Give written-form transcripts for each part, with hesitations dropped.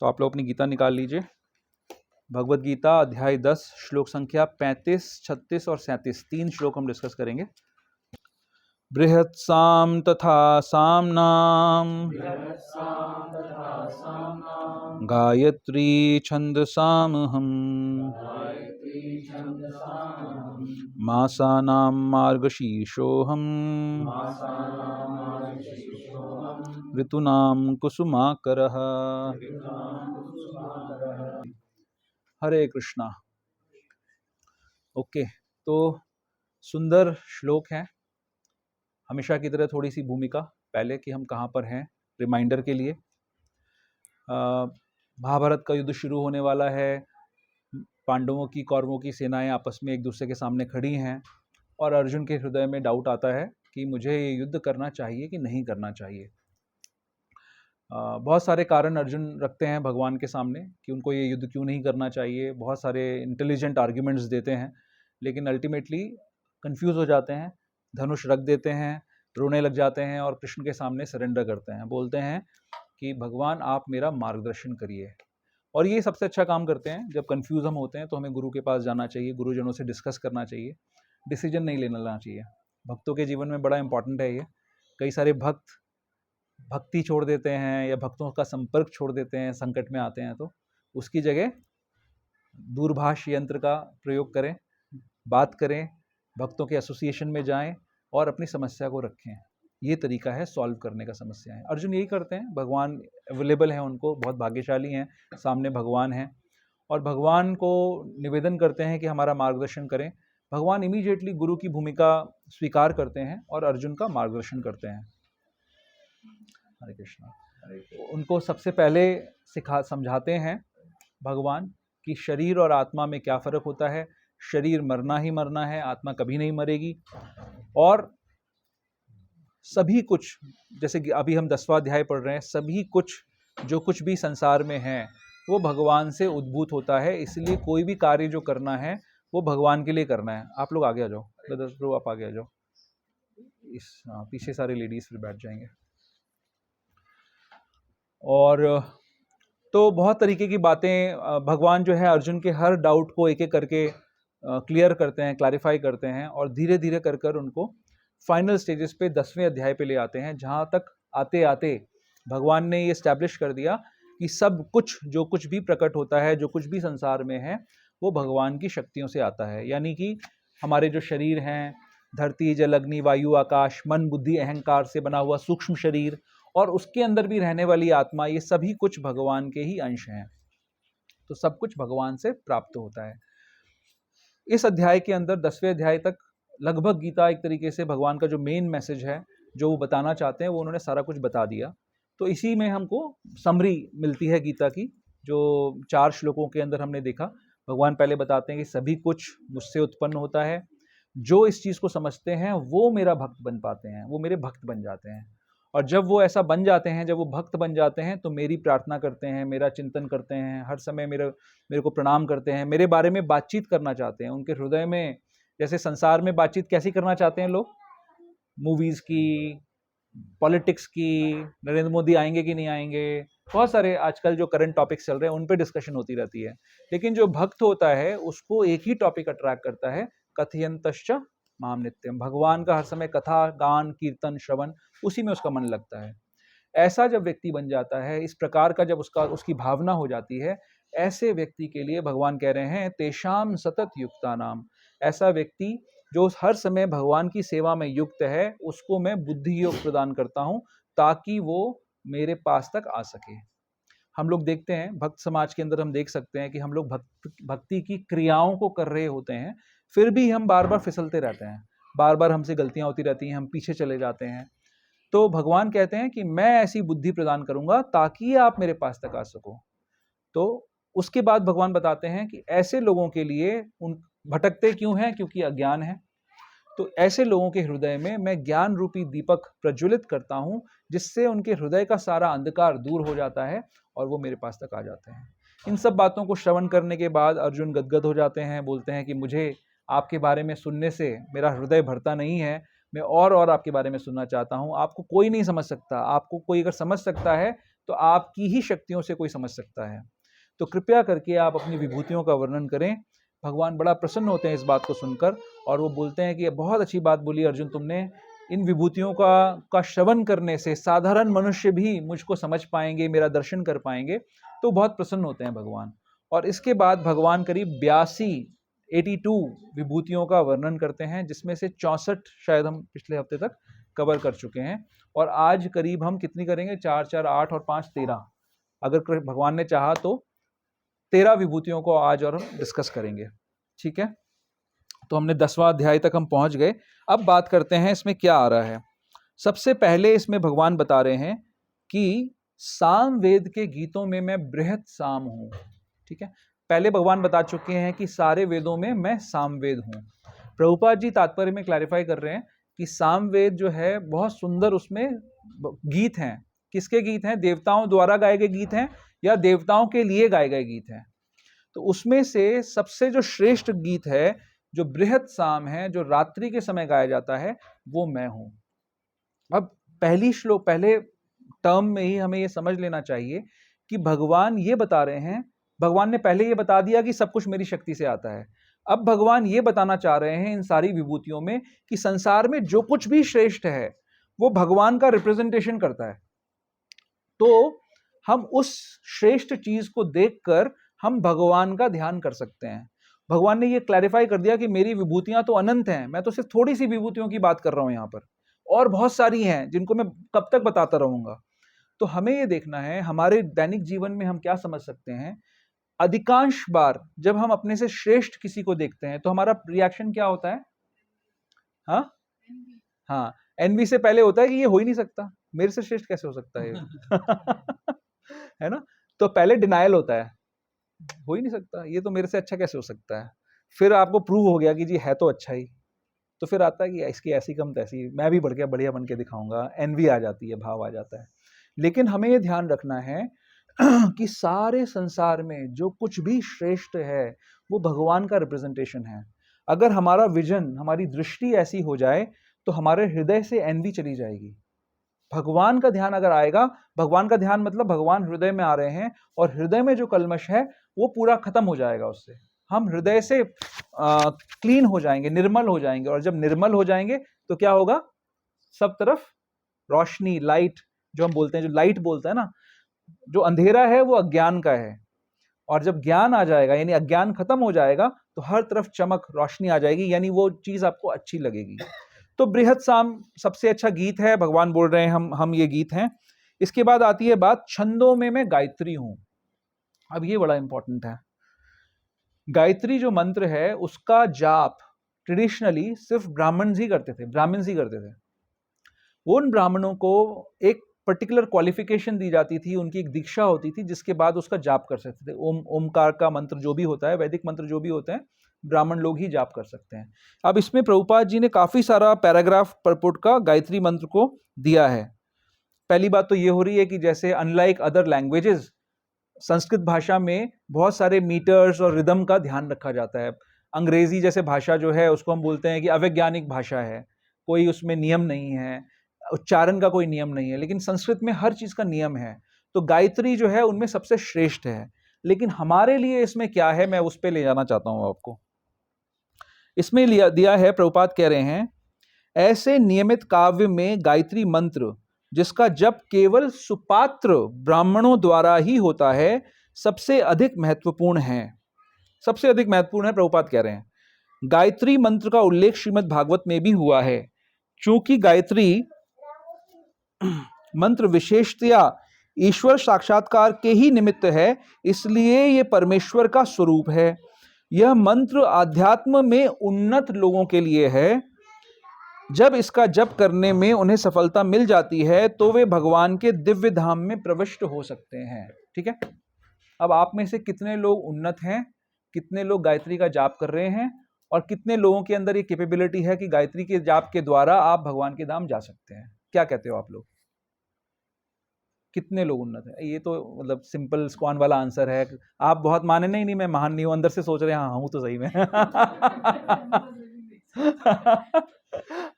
तो आप लोग अपनी गीता निकाल लीजिए। भगवद गीता अध्याय 10 श्लोक संख्या 35, 36 और 37 तीन श्लोक हम डिस्कस करेंगे। बृहत्साम तथा सामनाम गायत्री छंदसामहम मासानां मार्गशीर्षोऽहं ऋतूनां कुसुमाकरः। हरे कृष्णा। ओके, तो सुंदर श्लोक है। हमेशा की तरह थोड़ी सी भूमिका पहले कि हम कहाँ पर हैं, रिमाइंडर के लिए। महाभारत का युद्ध शुरू होने वाला है। पांडवों की कौरवों की सेनाएं आपस में एक दूसरे के सामने खड़ी हैं और अर्जुन के हृदय में डाउट आता है कि मुझे ये युद्ध करना चाहिए कि नहीं करना चाहिए। बहुत सारे कारण अर्जुन रखते हैं भगवान के सामने कि उनको ये युद्ध क्यों नहीं करना चाहिए। बहुत सारे इंटेलिजेंट आर्ग्यूमेंट्स देते हैं, लेकिन अल्टीमेटली कंफ्यूज हो जाते हैं, धनुष रख देते हैं, रोने लग जाते हैं और कृष्ण के सामने सरेंडर करते हैं। बोलते हैं कि भगवान आप मेरा मार्गदर्शन करिए। और ये सबसे अच्छा काम करते हैं। जब कंफ्यूज हम होते हैं तो हमें गुरु के पास जाना चाहिए, गुरुजनों से डिस्कस करना चाहिए, डिसीजन नहीं लेना चाहिए। भक्तों के जीवन में बड़ा इंपॉर्टेंट है ये। कई सारे भक्त भक्ति छोड़ देते हैं या भक्तों का संपर्क छोड़ देते हैं, संकट में आते हैं, तो उसकी जगह दूरभाष यंत्र का प्रयोग करें, बात करें, भक्तों के एसोसिएशन में जाएं और अपनी समस्या को रखें। ये तरीका है सॉल्व करने का समस्याएं। अर्जुन यही करते हैं। भगवान अवेलेबल हैं उनको, बहुत भाग्यशाली हैं, सामने भगवान हैं और भगवान को निवेदन करते हैं कि हमारा मार्गदर्शन करें। भगवान इमीडिएटली गुरु की भूमिका स्वीकार करते हैं और अर्जुन का मार्गदर्शन करते हैं। हरे कृष्णा। उनको सबसे पहले समझाते हैं भगवान कि शरीर और आत्मा में क्या फ़र्क होता है। शरीर मरना ही मरना है, आत्मा कभी नहीं मरेगी। और सभी कुछ, जैसे कि अभी हम 10वां अध्याय पढ़ रहे हैं, सभी कुछ जो कुछ भी संसार में है वो भगवान से उद्भूत होता है। इसलिए कोई भी कार्य जो करना है वो भगवान के लिए करना है। आप लोग आगे आ जाओ, आप आगे आ जाओ। पीछे सारे लेडीज फिर बैठ जाएंगे। और तो बहुत तरीके की बातें भगवान जो है अर्जुन के हर डाउट को एक एक करके क्लियर करते हैं, क्लैरिफाई करते हैं और धीरे धीरे कर कर उनको फाइनल स्टेजेस पे 10वें अध्याय पे ले आते हैं, जहाँ तक आते आते भगवान ने ये एस्टैब्लिश कर दिया कि सब कुछ जो कुछ भी प्रकट होता है, जो कुछ भी संसार में है, वो भगवान की शक्तियों से आता है। यानी कि हमारे जो शरीर हैं, धरती, जल, अग्नि, वायु, आकाश, मन, बुद्धि, अहंकार से बना हुआ सूक्ष्म शरीर और उसके अंदर भी रहने वाली आत्मा, ये सभी कुछ भगवान के ही अंश हैं। तो सब कुछ भगवान से प्राप्त होता है। इस अध्याय के अंदर 10वें अध्याय तक लगभग गीता एक तरीके से भगवान का जो मेन मैसेज है, जो वो बताना चाहते हैं, वो उन्होंने सारा कुछ बता दिया। तो इसी में हमको समरी मिलती है गीता की, जो 4 श्लोकों के अंदर हमने देखा। भगवान पहले बताते हैं कि सभी कुछ मुझसे उत्पन्न होता है। जो इस चीज़ को समझते हैं वो मेरा भक्त बन पाते हैं, वो मेरे भक्त बन जाते हैं। और जब वो ऐसा बन जाते हैं, जब वो भक्त बन जाते हैं, तो मेरी प्रार्थना करते हैं, मेरा चिंतन करते हैं, हर समय मेरे को प्रणाम करते हैं, मेरे बारे में बातचीत करना चाहते हैं। उनके हृदय में, जैसे संसार में बातचीत कैसी करना चाहते हैं लोग, मूवीज़ की, पॉलिटिक्स की, नरेंद्र मोदी आएंगे कि नहीं आएंगे, बहुत सारे आजकल जो करंट टॉपिक्स चल रहे हैं उन पे डिस्कशन होती रहती है। लेकिन जो भक्त होता है उसको एक ही टॉपिक अट्रैक्ट करता है, कथयन्तश्च माम नित्यम। भगवान का हर समय कथा, गान, कीर्तन, श्रवण, उसी में उसका मन लगता है। ऐसा जब व्यक्ति बन जाता है, इस प्रकार का जब उसकी भावना हो जाती है, ऐसे व्यक्ति के लिए भगवान कह रहे हैं तेषाम सतत युक्ता नाम। ऐसा व्यक्ति जो हर समय भगवान की सेवा में युक्त है, उसको मैं बुद्धि योग प्रदान करता हूँ ताकि वो मेरे पास तक आ सके। हम लोग देखते हैं भक्त समाज के अंदर, हम देख सकते हैं कि हम लोग भक्ति की क्रियाओं को कर रहे होते हैं, फिर भी हम बार बार फिसलते रहते हैं, बार बार हमसे गलतियां होती रहती हैं, हम पीछे चले जाते हैं। तो भगवान कहते हैं कि मैं ऐसी बुद्धि प्रदान करूंगा ताकि आप मेरे पास तक आ सको। तो उसके बाद भगवान बताते हैं कि ऐसे लोगों के लिए, उन भटकते क्यों हैं, क्योंकि अज्ञान है। तो ऐसे लोगों के हृदय में मैं ज्ञान रूपी दीपक प्रज्वलित करता हूं, जिससे उनके हृदय का सारा अंधकार दूर हो जाता है और वो मेरे पास तक आ जाते हैं। इन सब बातों को श्रवण करने के बाद अर्जुन गदगद हो जाते हैं, बोलते हैं कि मुझे आपके बारे में सुनने से मेरा हृदय भरता नहीं है, मैं और आपके बारे में सुनना चाहता हूँ। आपको कोई नहीं समझ सकता, आपको कोई अगर समझ सकता है तो आपकी ही शक्तियों से कोई समझ सकता है। तो कृपया करके आप अपनी विभूतियों का वर्णन करें। भगवान बड़ा प्रसन्न होते हैं इस बात को सुनकर, और वो बोलते हैं कि ये बहुत अच्छी बात बोली अर्जुन तुमने, इन विभूतियों का श्रवण करने से साधारण मनुष्य भी मुझको समझ पाएंगे, मेरा दर्शन कर पाएंगे। तो बहुत प्रसन्न होते हैं भगवान। और इसके बाद भगवान करीब 82 विभूतियों का वर्णन करते हैं, जिसमें से 64 शायद हम पिछले हफ्ते तक कवर कर चुके हैं। और आज करीब हम कितनी करेंगे, 4 4 8 और 5 13, अगर भगवान ने चाहा तो 13 विभूतियों को आज और हम डिस्कस करेंगे। ठीक है, तो हमने 10वां अध्याय तक हम पहुंच गए। अब बात करते हैं इसमें क्या आ रहा है। सबसे पहले इसमें भगवान बता रहे हैं कि साम वेद के गीतों में मैं बृहत साम हूं। ठीक है, पहले भगवान बता चुके हैं कि सारे वेदों में मैं सामवेद हूं। प्रभुपाद जी तात्पर्य में क्लैरिफाई कर रहे हैं कि सामवेद जो है बहुत सुंदर, उसमें गीत हैं। किसके गीत हैं? देवताओं द्वारा गाए गए गीत हैं या देवताओं के लिए गाए गए गीत हैं। तो उसमें से सबसे जो श्रेष्ठ गीत है, जो बृहत साम है, जो रात्रि के समय गाया जाता है, वो मैं हूं। अब पहले टर्म में ही हमें ये समझ लेना चाहिए कि भगवान ये बता रहे हैं, भगवान ने पहले ये बता दिया कि सब कुछ मेरी शक्ति से आता है। अब भगवान ये बताना चाह रहे हैं इन सारी विभूतियों में कि संसार में जो कुछ भी श्रेष्ठ है वो भगवान का रिप्रेजेंटेशन करता है। तो हम उस श्रेष्ठ चीज को देखकर हम भगवान का ध्यान कर सकते हैं। भगवान ने ये क्लैरिफाई कर दिया कि मेरी विभूतियां तो अनंत हैं, मैं तो सिर्फ थोड़ी सी विभूतियों की बात कर रहा हूं यहाँ पर, और बहुत सारी हैं जिनको मैं कब तक बताता रहूंगा। तो हमें ये देखना है हमारे दैनिक जीवन में हम क्या समझ सकते हैं। अधिकांश बार जब हम अपने से श्रेष्ठ किसी को देखते हैं तो हमारा रिएक्शन क्या होता है? हाँ, एनवी से पहले होता है कि ये हो ही नहीं सकता, मेरे से श्रेष्ठ कैसे हो सकता है है ना? तो पहले डिनायल होता है, हो ही नहीं सकता, ये तो मेरे से अच्छा कैसे हो सकता है। फिर आपको प्रूव हो गया कि जी है तो अच्छा ही, तो फिर आता है कि इसकी ऐसी कम तैसी, मैं भी बढ़िया बन के दिखाऊंगा, एनवी आ जाती है, भाव आ जाता है। लेकिन हमें ये ध्यान रखना है कि सारे संसार में जो कुछ भी श्रेष्ठ है वो भगवान का रिप्रेजेंटेशन है। अगर हमारा विजन, हमारी दृष्टि ऐसी हो जाए तो हमारे हृदय से एनवी चली जाएगी। भगवान का ध्यान अगर आएगा, भगवान का ध्यान मतलब भगवान हृदय में आ रहे हैं, और हृदय में जो कल्मश है वो पूरा खत्म हो जाएगा। उससे हम हृदय से क्लीन हो जाएंगे, निर्मल हो जाएंगे। और जब निर्मल हो जाएंगे तो क्या होगा? सब तरफ रोशनी, लाइट जो हम बोलते हैं, जो लाइट बोलते हैं ना, जो अंधेरा है वो अज्ञान का है, और जब ज्ञान आ जाएगा यानी अज्ञान खत्म हो जाएगा तो हर तरफ चमक, रोशनी आ जाएगी, यानी वो चीज आपको अच्छी लगेगी। तो बृहत साम सबसे अच्छा गीत है, भगवान बोल रहे हैं हम ये गीत हैं। इसके बाद आती है बात छंदों में मैं गायत्री हूं। अब ये बड़ा इंपॉर्टेंट है। गायत्री जो मंत्र है उसका जाप ट्रेडिशनली सिर्फ ब्राह्मण ही करते थे। उन ब्राह्मणों को एक पर्टिकुलर क्वालिफिकेशन दी जाती थी, उनकी एक दीक्षा होती थी, जिसके बाद उसका जाप कर सकते थे। ओमकार का मंत्र जो भी होता है, वैदिक मंत्र जो भी होते हैं, ब्राह्मण लोग ही जाप कर सकते हैं। अब इसमें प्रभुपाद जी ने काफी सारा पैराग्राफ परपुट का गायत्री मंत्र को दिया है। पहली बात तो ये हो रही है कि जैसे अनलाइक अदर लैंग्वेजेस, संस्कृत भाषा में बहुत सारे मीटर्स और रिदम का ध्यान रखा जाता है। अंग्रेजी जैसे भाषा जो है उसको हम बोलते हैं कि अवैज्ञानिक भाषा है, कोई उसमें नियम नहीं है, उच्चारण का कोई नियम नहीं है, लेकिन संस्कृत में हर चीज का नियम है। तो गायत्री जो है उनमें सबसे श्रेष्ठ है। लेकिन हमारे लिए इसमें क्या है, मैं उस पर ले जाना चाहता हूं आपको। इसमें दिया है, प्रभुपाद कह रहे हैं, ऐसे नियमित काव्य में गायत्री मंत्र जिसका जप केवल सुपात्र ब्राह्मणों द्वारा ही होता है, सबसे अधिक महत्वपूर्ण है। सबसे अधिक महत्वपूर्ण है, प्रभुपाद कह रहे हैं। गायत्री मंत्र का उल्लेख श्रीमद् भागवत में भी हुआ है। चूंकि गायत्री मंत्र विशेषतया ईश्वर साक्षात्कार के ही निमित्त है, इसलिए यह परमेश्वर का स्वरूप है। यह मंत्र आध्यात्म में उन्नत लोगों के लिए है। जब इसका जप करने में उन्हें सफलता मिल जाती है तो वे भगवान के दिव्य धाम में प्रविष्ट हो सकते हैं। ठीक है, अब आप में से कितने लोग उन्नत हैं, कितने लोग गायत्री का जाप कर रहे हैं, और कितने लोगों के अंदर ये कैपेबिलिटी है कि गायत्री के जाप के द्वारा आप भगवान के धाम जा सकते हैं? क्या कहते हो आप लोग? कितने लोग उन्नत है? ये तो मतलब सिंपल स्क्वान वाला आंसर है। आप बहुत माने, नहीं मैं महान नहीं हूं, अंदर से सोच रहे हैं हाँ हूं तो सही में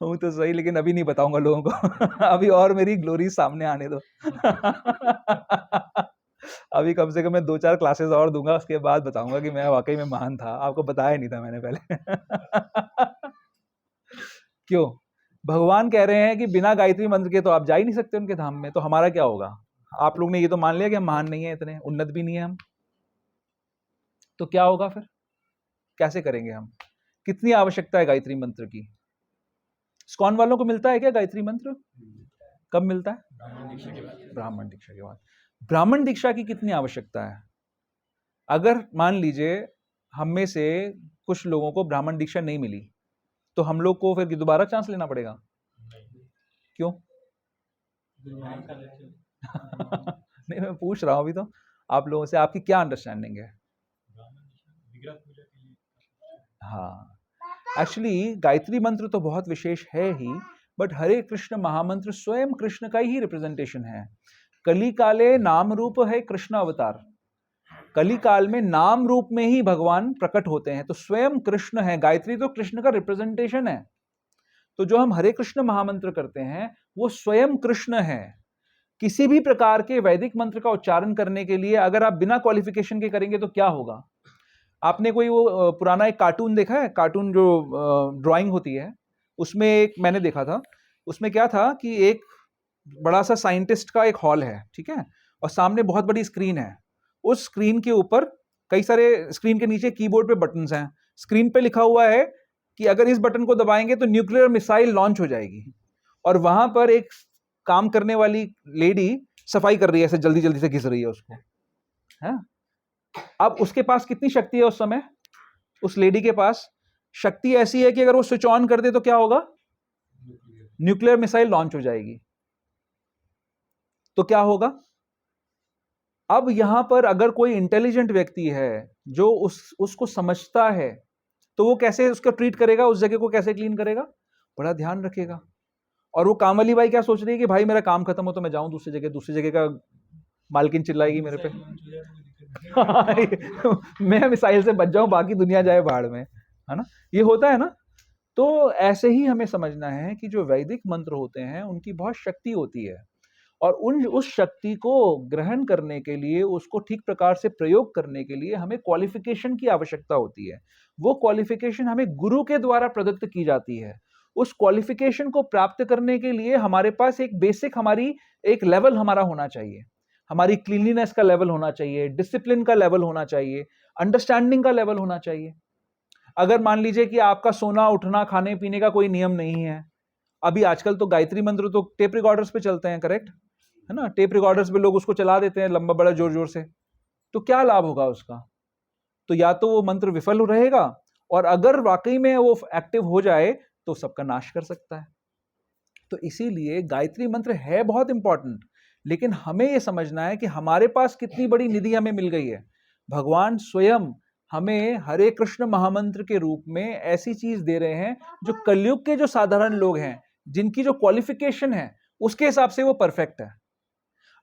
हूँ तो सही, लेकिन अभी नहीं बताऊंगा लोगों को। अभी और मेरी ग्लोरी सामने आने दो। अभी कम से कम मैं 2-4 क्लासेस और दूंगा, उसके बाद बताऊंगा कि मैं वाकई में महान था। आपको बताया नहीं था मैंने पहले। क्यों? भगवान कह रहे हैं कि बिना गायत्री मंत्र के तो आप जा ही नहीं सकते उनके धाम में, तो हमारा क्या होगा? आप लोग ने ये तो मान लिया कि हम महान नहीं है, इतने उन्नत भी नहीं है हम, तो क्या होगा फिर? कैसे करेंगे हम? कितनी आवश्यकता है गायत्री मंत्र की? स्कॉन वालों को मिलता है क्या गायत्री मंत्र? कब मिलता है? ब्राह्मण दीक्षा के बाद। ब्राह्मण दीक्षा की कितनी आवश्यकता है? अगर मान लीजिए हम में से कुछ लोगों को ब्राह्मण दीक्षा नहीं मिली, तो हम लोग को फिर दोबारा चांस लेना पड़ेगा? क्यों? नहीं, मैं पूछ रहा हूं अभी तो आप लोगों से, आपकी क्या अंडरस्टैंडिंग है? हाँ, एक्चुअली गायत्री मंत्र तो बहुत विशेष है ही, बट हरे कृष्ण महामंत्र स्वयं कृष्ण का ही रिप्रेजेंटेशन है। कली काले नाम रूप है कृष्ण अवतार। कली काल में नाम रूप में ही भगवान प्रकट होते हैं, तो स्वयं कृष्ण है। गायत्री तो कृष्ण का रिप्रेजेंटेशन है। तो जो हम हरे कृष्ण महामंत्र करते हैं वो स्वयं कृष्ण है। किसी भी प्रकार के वैदिक मंत्र का उच्चारण करने के लिए अगर आप बिना क्वालिफिकेशन के करेंगे तो क्या होगा? आपने कोई वो पुराना एक कार्टून देखा है? कार्टून जो ड्राइंग होती है, उसमें एक मैंने देखा था। उसमें क्या था कि एक बड़ा सा साइंटिस्ट का एक हॉल है, ठीक है, और सामने बहुत बड़ी स्क्रीन है। उस स्क्रीन के ऊपर कई सारे, स्क्रीन के नीचे कीबोर्ड पे बटन्स हैं। स्क्रीन पे लिखा हुआ है कि अगर इस बटन को दबाएंगे तो न्यूक्लियर मिसाइल लॉन्च हो जाएगी। और वहां पर एक काम करने वाली लेडी सफाई कर रही है, ऐसे जल्दी जल्दी से घिस रही है उसको, है। अब उसके पास कितनी शक्ति है उस समय? उस लेडी के पास शक्ति ऐसी है कि अगर वो स्विच ऑन कर दे तो क्या होगा? न्यूक्लियर मिसाइल लॉन्च हो जाएगी। तो क्या होगा? अब यहां पर अगर कोई इंटेलिजेंट व्यक्ति है जो उसको समझता है, तो वो कैसे उसको ट्रीट करेगा? उस जगह को कैसे क्लीन करेगा? बड़ा ध्यान रखेगा। और वो काम वाली बाई क्या सोच रही है कि भाई मेरा काम खत्म हो तो मैं जाऊं दूसरी जगह का मालकिन चिल्लाएगी मेरे पे। मैं मिसाइल से बच जाऊं, बाकी दुनिया जाए बाढ़ में, है ना? ये होता है ना? तो ऐसे ही हमें समझना है कि जो वैदिक मंत्र होते हैं उनकी बहुत शक्ति होती है, और उस शक्ति को ग्रहण करने के लिए, उसको ठीक प्रकार से प्रयोग करने के लिए हमें क्वालिफिकेशन की आवश्यकता होती है। वो क्वालिफिकेशन हमें गुरु के द्वारा प्रदत्त की जाती है। उस क्वालिफिकेशन को प्राप्त करने के लिए हमारे पास एक बेसिक, हमारी एक लेवल हमारा होना चाहिए। हमारी क्लीनलीनेस का लेवल होना चाहिए, डिसिप्लिन का लेवल होना चाहिए, अंडरस्टैंडिंग का लेवल होना चाहिए। अगर मान लीजिए कि आपका सोना उठना खाने पीने का कोई नियम नहीं है, अभी आजकल तो गायत्री मंत्र तो टेप रिकॉर्डर्स पे चलते हैं, करेक्ट है ना? टेप रिकॉर्डर्स पे लोग उसको चला देते हैं लंबा बड़ा जोर जोर से, तो क्या लाभ होगा उसका? तो या तो वो मंत्र विफल रहेगा, और अगर वाकई में वो एक्टिव हो जाए तो सबका नाश कर सकता है। तो इसीलिए गायत्री मंत्र है बहुत इंपॉर्टेंट, लेकिन हमें यह समझना है कि हमारे पास कितनी बड़ी निधि हमें मिल गई है। भगवान स्वयं हमें हरे कृष्ण महामंत्र के रूप में ऐसी चीज दे रहे हैं जो कलयुग के जो साधारण लोग हैं, जिनकी जो क्वालिफिकेशन है उसके हिसाब से वो परफेक्ट है।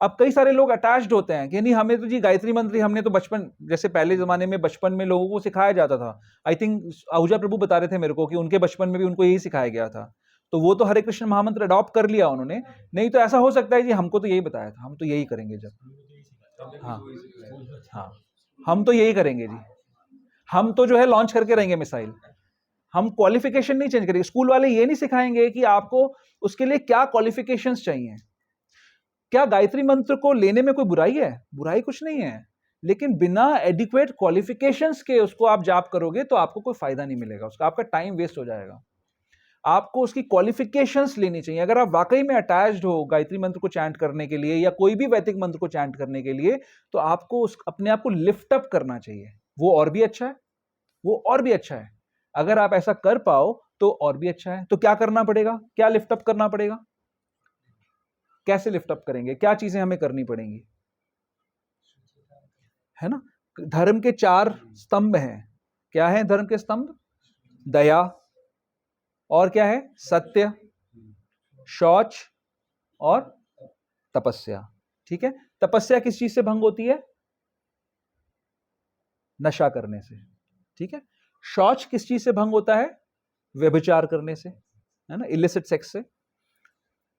अब कई सारे लोग अटैच्ड होते हैं कि नहीं हमें तो जी गायत्री मंत्र हमने तो बचपन, जैसे पहले जमाने में बचपन में लोगों को सिखाया जाता था। आई थिंक आहूजा प्रभु बता रहे थे मेरे को कि उनके बचपन में भी उनको यही सिखाया गया था, तो वो तो हरे कृष्ण महामंत्र अडॉप्ट कर लिया उन्होंने। नहीं तो ऐसा हो सकता है जी हमको तो यही बताया था, हम तो यही करेंगे जब, हाँ हाँ, हम तो यही करेंगे जी, हम तो जो है लॉन्च करके रहेंगे मिसाइल। हम क्वालिफिकेशन नहीं चेंज करेंगे। स्कूल वाले ये नहीं सिखाएंगे कि आपको उसके लिए क्या क्वालिफिकेशंस चाहिए। क्या गायत्री मंत्र को लेने में कोई बुराई है? बुराई कुछ नहीं है, लेकिन बिना एडिक्वेट क्वालिफिकेशंस के उसको आप जाप करोगे तो आपको कोई फायदा नहीं मिलेगा, उसका आपका टाइम वेस्ट हो जाएगा। आपको उसकी क्वालिफिकेशंस लेनी चाहिए। अगर आप वाकई में अटैच्ड हो गायत्री मंत्र को चैंट करने के लिए या कोई भी वैदिक मंत्र को चैंट करने के लिए, तो आपको अपने आप को लिफ्ट अप करना चाहिए। वो और भी अच्छा है, वो और भी अच्छा है। अगर आप ऐसा कर पाओ तो और भी अच्छा है। तो क्या करना पड़ेगा? क्या लिफ्ट अप करना पड़ेगा? कैसे लिफ्ट अप करेंगे? क्या चीजें हमें करनी पड़ेंगी, है ना? धर्म के 4 स्तंभ हैं। क्या है धर्म के स्तंभ? दया, और क्या है? सत्य, शौच और तपस्या। ठीक है? तपस्या किस चीज से भंग होती है? नशा करने से। ठीक है? शौच किस चीज से भंग होता है? व्यभिचार करने से। है ना, इलिसिट सेक्स से।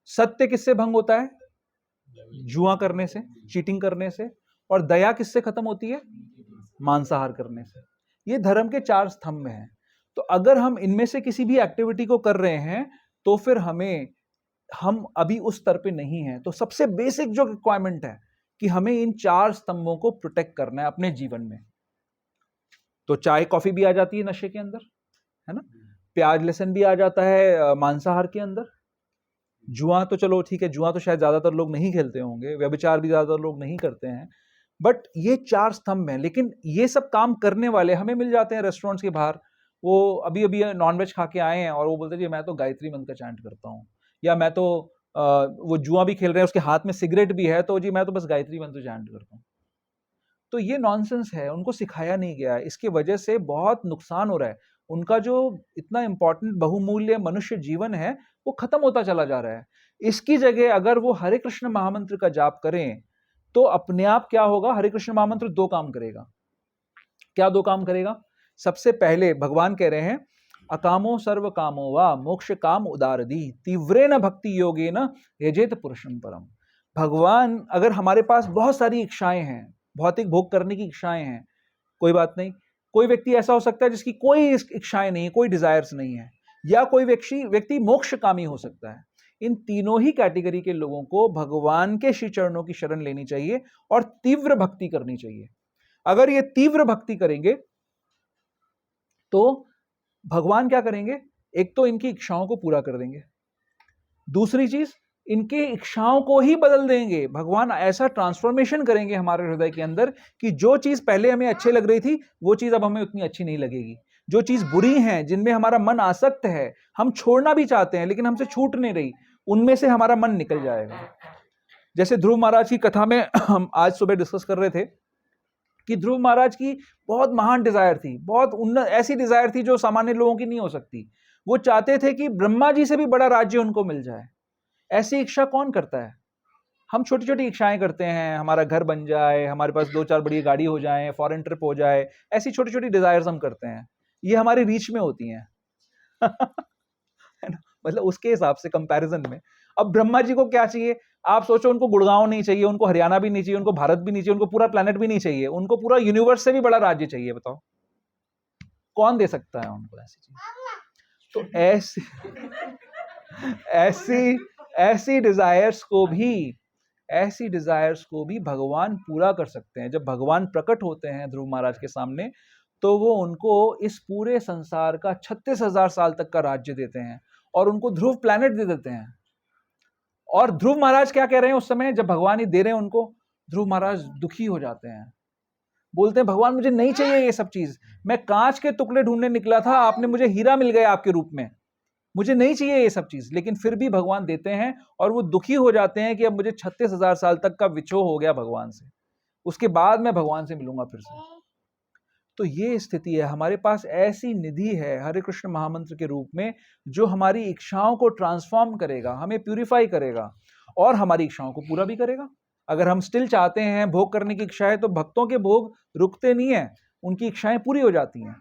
सत्य किससे भंग होता है? जुआ करने से, चीटिंग करने से। और दया किससे खत्म होती है? मांसाहार करने से। ये धर्म के 4 स्तंभ हैं। तो अगर हम इनमें से किसी भी एक्टिविटी को कर रहे हैं तो फिर हम अभी उस स्तर पे नहीं हैं। तो सबसे बेसिक जो रिक्वायरमेंट है कि हमें इन 4 स्तंभों को प्रोटेक्ट करना है अपने जीवन में। तो चाय कॉफी भी आ जाती है नशे के अंदर, है ना, प्याज लहसुन भी आ जाता है मांसाहार के अंदर। जुआ तो चलो ठीक है, जुआ तो शायद ज्यादातर लोग नहीं खेलते होंगे, व्यभिचार भी ज्यादातर लोग नहीं करते हैं, बट ये 4 स्तंभ हैं। लेकिन ये सब काम करने वाले हमें मिल जाते हैं रेस्टोरेंट्स के बाहर। वो अभी अभी नॉनवेज खा के आए हैं और वो बोलते हैं जी मैं तो गायत्री मंत्र का चैंट करता हूँ, या मैं तो वो जुआ भी खेल रहे हैं, उसके हाथ में सिगरेट भी है, तो जी मैं तो बस गायत्री मंत्र चैंट करता हूँ। तो ये नॉनसेंस है, उनको सिखाया नहीं गया है। इसकी वजह से बहुत नुकसान हो रहा है। उनका जो इतना इंपॉर्टेंट बहुमूल्य मनुष्य जीवन है वो खत्म होता चला जा रहा है। इसकी जगह अगर वो हरे कृष्ण महामंत्र का जाप करें तो अपने आप क्या होगा? हरे कृष्ण महामंत्र 2 काम करेगा। क्या 2 काम करेगा? सबसे पहले भगवान कह रहे हैं, अकामो सर्व कामो वा मोक्ष काम उदारदी तीव्रेन भक्ति योगेन यजेत पुरुषं परम। भगवान, अगर हमारे पास बहुत सारी इच्छाएं हैं, भौतिक भोग करने की इच्छाएं हैं, कोई बात नहीं। कोई व्यक्ति ऐसा हो सकता है जिसकी कोई इच्छाएं नहीं, कोई डिजायर्स नहीं है, या कोई व्यक्ति मोक्षकामी हो सकता है। इन तीनों ही कैटेगरी के लोगों को भगवान के श्री चरणों की शरण लेनी चाहिए और तीव्र भक्ति करनी चाहिए। अगर ये तीव्र भक्ति करेंगे तो भगवान क्या करेंगे? एक तो इनकी इच्छाओं को पूरा कर देंगे, दूसरी चीज इनके इच्छाओं को ही बदल देंगे। भगवान ऐसा ट्रांसफॉर्मेशन करेंगे हमारे हृदय के अंदर कि जो चीज पहले हमें अच्छी लग रही थी वो चीज अब हमें उतनी अच्छी नहीं लगेगी। जो चीज बुरी है, जिनमें हमारा मन आसक्त है, हम छोड़ना भी चाहते हैं लेकिन हमसे छूट नहीं रही, उनमें से हमारा मन निकल जाएगा। जैसे ध्रुव महाराज की कथा में हम आज सुबह डिस्कस कर रहे थे कि ध्रुव महाराज की बहुत महान डिजायर थी, बहुत उन्नत ऐसी डिजायर थी जो सामान्य लोगों की नहीं हो सकती। वो चाहते थे कि ब्रह्मा जी से भी बड़ा राज्य उनको मिल जाए। ऐसी इच्छा कौन करता है? हम छोटी छोटी इच्छाएं करते हैं, हमारा घर बन जाए, हमारे पास 2-4 बड़ी गाड़ी हो जाए, फॉरेन ट्रिप हो जाए, ऐसी छोटी छोटी डिजायर्स हम करते हैं। ये हमारी रीच में होती हैं है ना? मतलब उसके हिसाब से कंपैरिजन में अब ब्रह्मा जी को क्या चाहिए? आप सोचो, उनको गुड़गांव नहीं चाहिए, उनको हरियाणा भी नहीं चाहिए, उनको भारत भी नहीं चाहिए, उनको पूरा प्लेनेट भी नहीं चाहिए, उनको पूरा यूनिवर्स से भी बड़ा राज्य चाहिए। बताओ कौन दे सकता है उनको ऐसी चीज? तो ऐसी डिजायर्स को भी भगवान पूरा कर सकते हैं। जब भगवान प्रकट होते हैं ध्रुव महाराज के सामने तो वो उनको इस पूरे संसार का 36,000 साल तक का राज्य देते हैं और उनको ध्रुव प्लैनेट दे देते हैं। और ध्रुव महाराज क्या कह रहे हैं उस समय जब भगवान ही दे रहे हैं उनको? ध्रुव महाराज दुखी हो जाते हैं, बोलते हैं भगवान मुझे नहीं चाहिए ये सब चीज, मैं कांच के टुकड़े ढूंढने निकला था, आपने मुझे हीरा मिल गया आपके रूप में, मुझे नहीं चाहिए ये सब चीज। लेकिन फिर भी भगवान देते हैं और वो दुखी हो जाते हैं कि अब मुझे 36,000 साल तक का विछोह हो गया भगवान से, उसके बाद मैं भगवान से मिलूंगा फिर से। तो ये स्थिति है। हमारे पास ऐसी निधि है हरे कृष्ण महामंत्र के रूप में जो हमारी इच्छाओं को ट्रांसफॉर्म करेगा, हमें प्यूरिफाई करेगा और हमारी इच्छाओं को पूरा भी करेगा। अगर हम स्टिल चाहते हैं भोग करने की इच्छा है तो भक्तों के भोग रुकते नहीं है, उनकी इच्छाएं पूरी हो जाती हैं।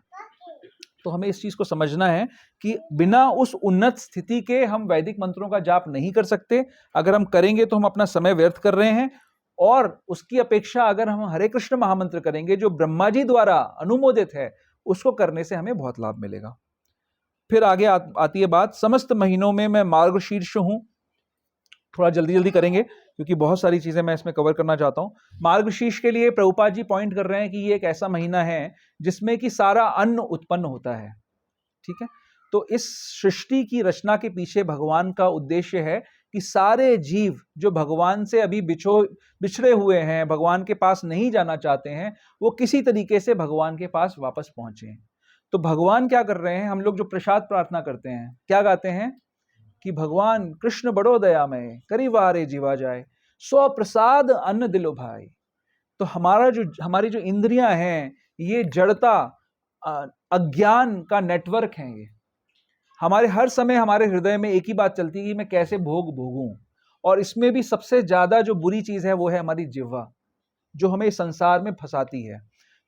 तो हमें इस चीज को समझना है कि बिना उस उन्नत स्थिति के हम वैदिक मंत्रों का जाप नहीं कर सकते। अगर हम करेंगे तो हम अपना समय व्यर्थ कर रहे हैं, और उसकी अपेक्षा अगर हम हरे कृष्ण महामंत्र करेंगे जो ब्रह्मा जी द्वारा अनुमोदित है, उसको करने से हमें बहुत लाभ मिलेगा। फिर आगे आती है बात, समस्त महीनों में मैं मार्गशीर्ष हूं। थोड़ा जल्दी जल्दी करेंगे क्योंकि बहुत सारी चीजें मैं इसमें कवर करना चाहता हूं। मार्गशीर्ष के लिए प्रभुपाद जी पॉइंट कर रहे हैं कि ये एक ऐसा महीना है जिसमें कि सारा अन्न उत्पन्न होता है। ठीक है, तो इस सृष्टि की रचना के पीछे भगवान का उद्देश्य है कि सारे जीव जो भगवान से अभी बिछड़े हुए हैं, भगवान के पास नहीं जाना चाहते हैं, वो किसी तरीके से भगवान के पास वापस पहुंचे। तो भगवान क्या कर रहे हैं? हम लोग जो प्रसाद प्रार्थना करते हैं क्या गाते हैं कि भगवान कृष्ण बड़ो दयामय करीवारे जीवा जाए, स्व प्रसाद अन्न दिलो भाई। तो हमारी जो इंद्रियां हैं ये जड़ता अज्ञान का नेटवर्क है। ये हमारे हर समय हमारे हृदय में एक ही बात चलती है कि मैं कैसे भोगूं। और इसमें भी सबसे ज्यादा जो बुरी चीज है वो है हमारी जिह्वा, जो हमें इस संसार में फंसाती है।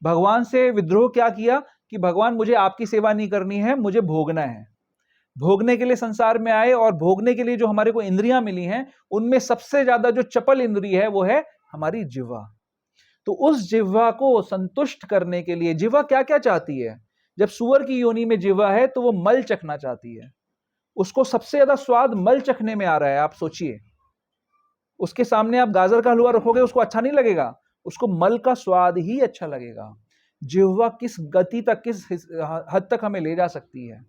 भगवान से विद्रोह क्या किया कि भगवान मुझे आपकी सेवा नहीं करनी है, मुझे भोगना है। भोगने के लिए संसार में आए, और भोगने के लिए जो हमारे को इंद्रियां मिली हैं, उनमें सबसे ज्यादा जो चपल इंद्रिय है वो है हमारी जिह्वा। तो उस जिह्वा को संतुष्ट करने के लिए, जिह्वा क्या क्या चाहती है? जब सुअर की योनि में जिह्वा है तो वो मल चखना चाहती है। उसको सबसे ज्यादा स्वाद मल चखने में आ रहा है। आप सोचिए, उसके सामने आप गाजर का हलवा रखोगे, उसको अच्छा नहीं लगेगा, उसको मल का स्वाद ही अच्छा लगेगा। जिह्वा किस गति तक, किस हद तक हमें ले जा सकती है।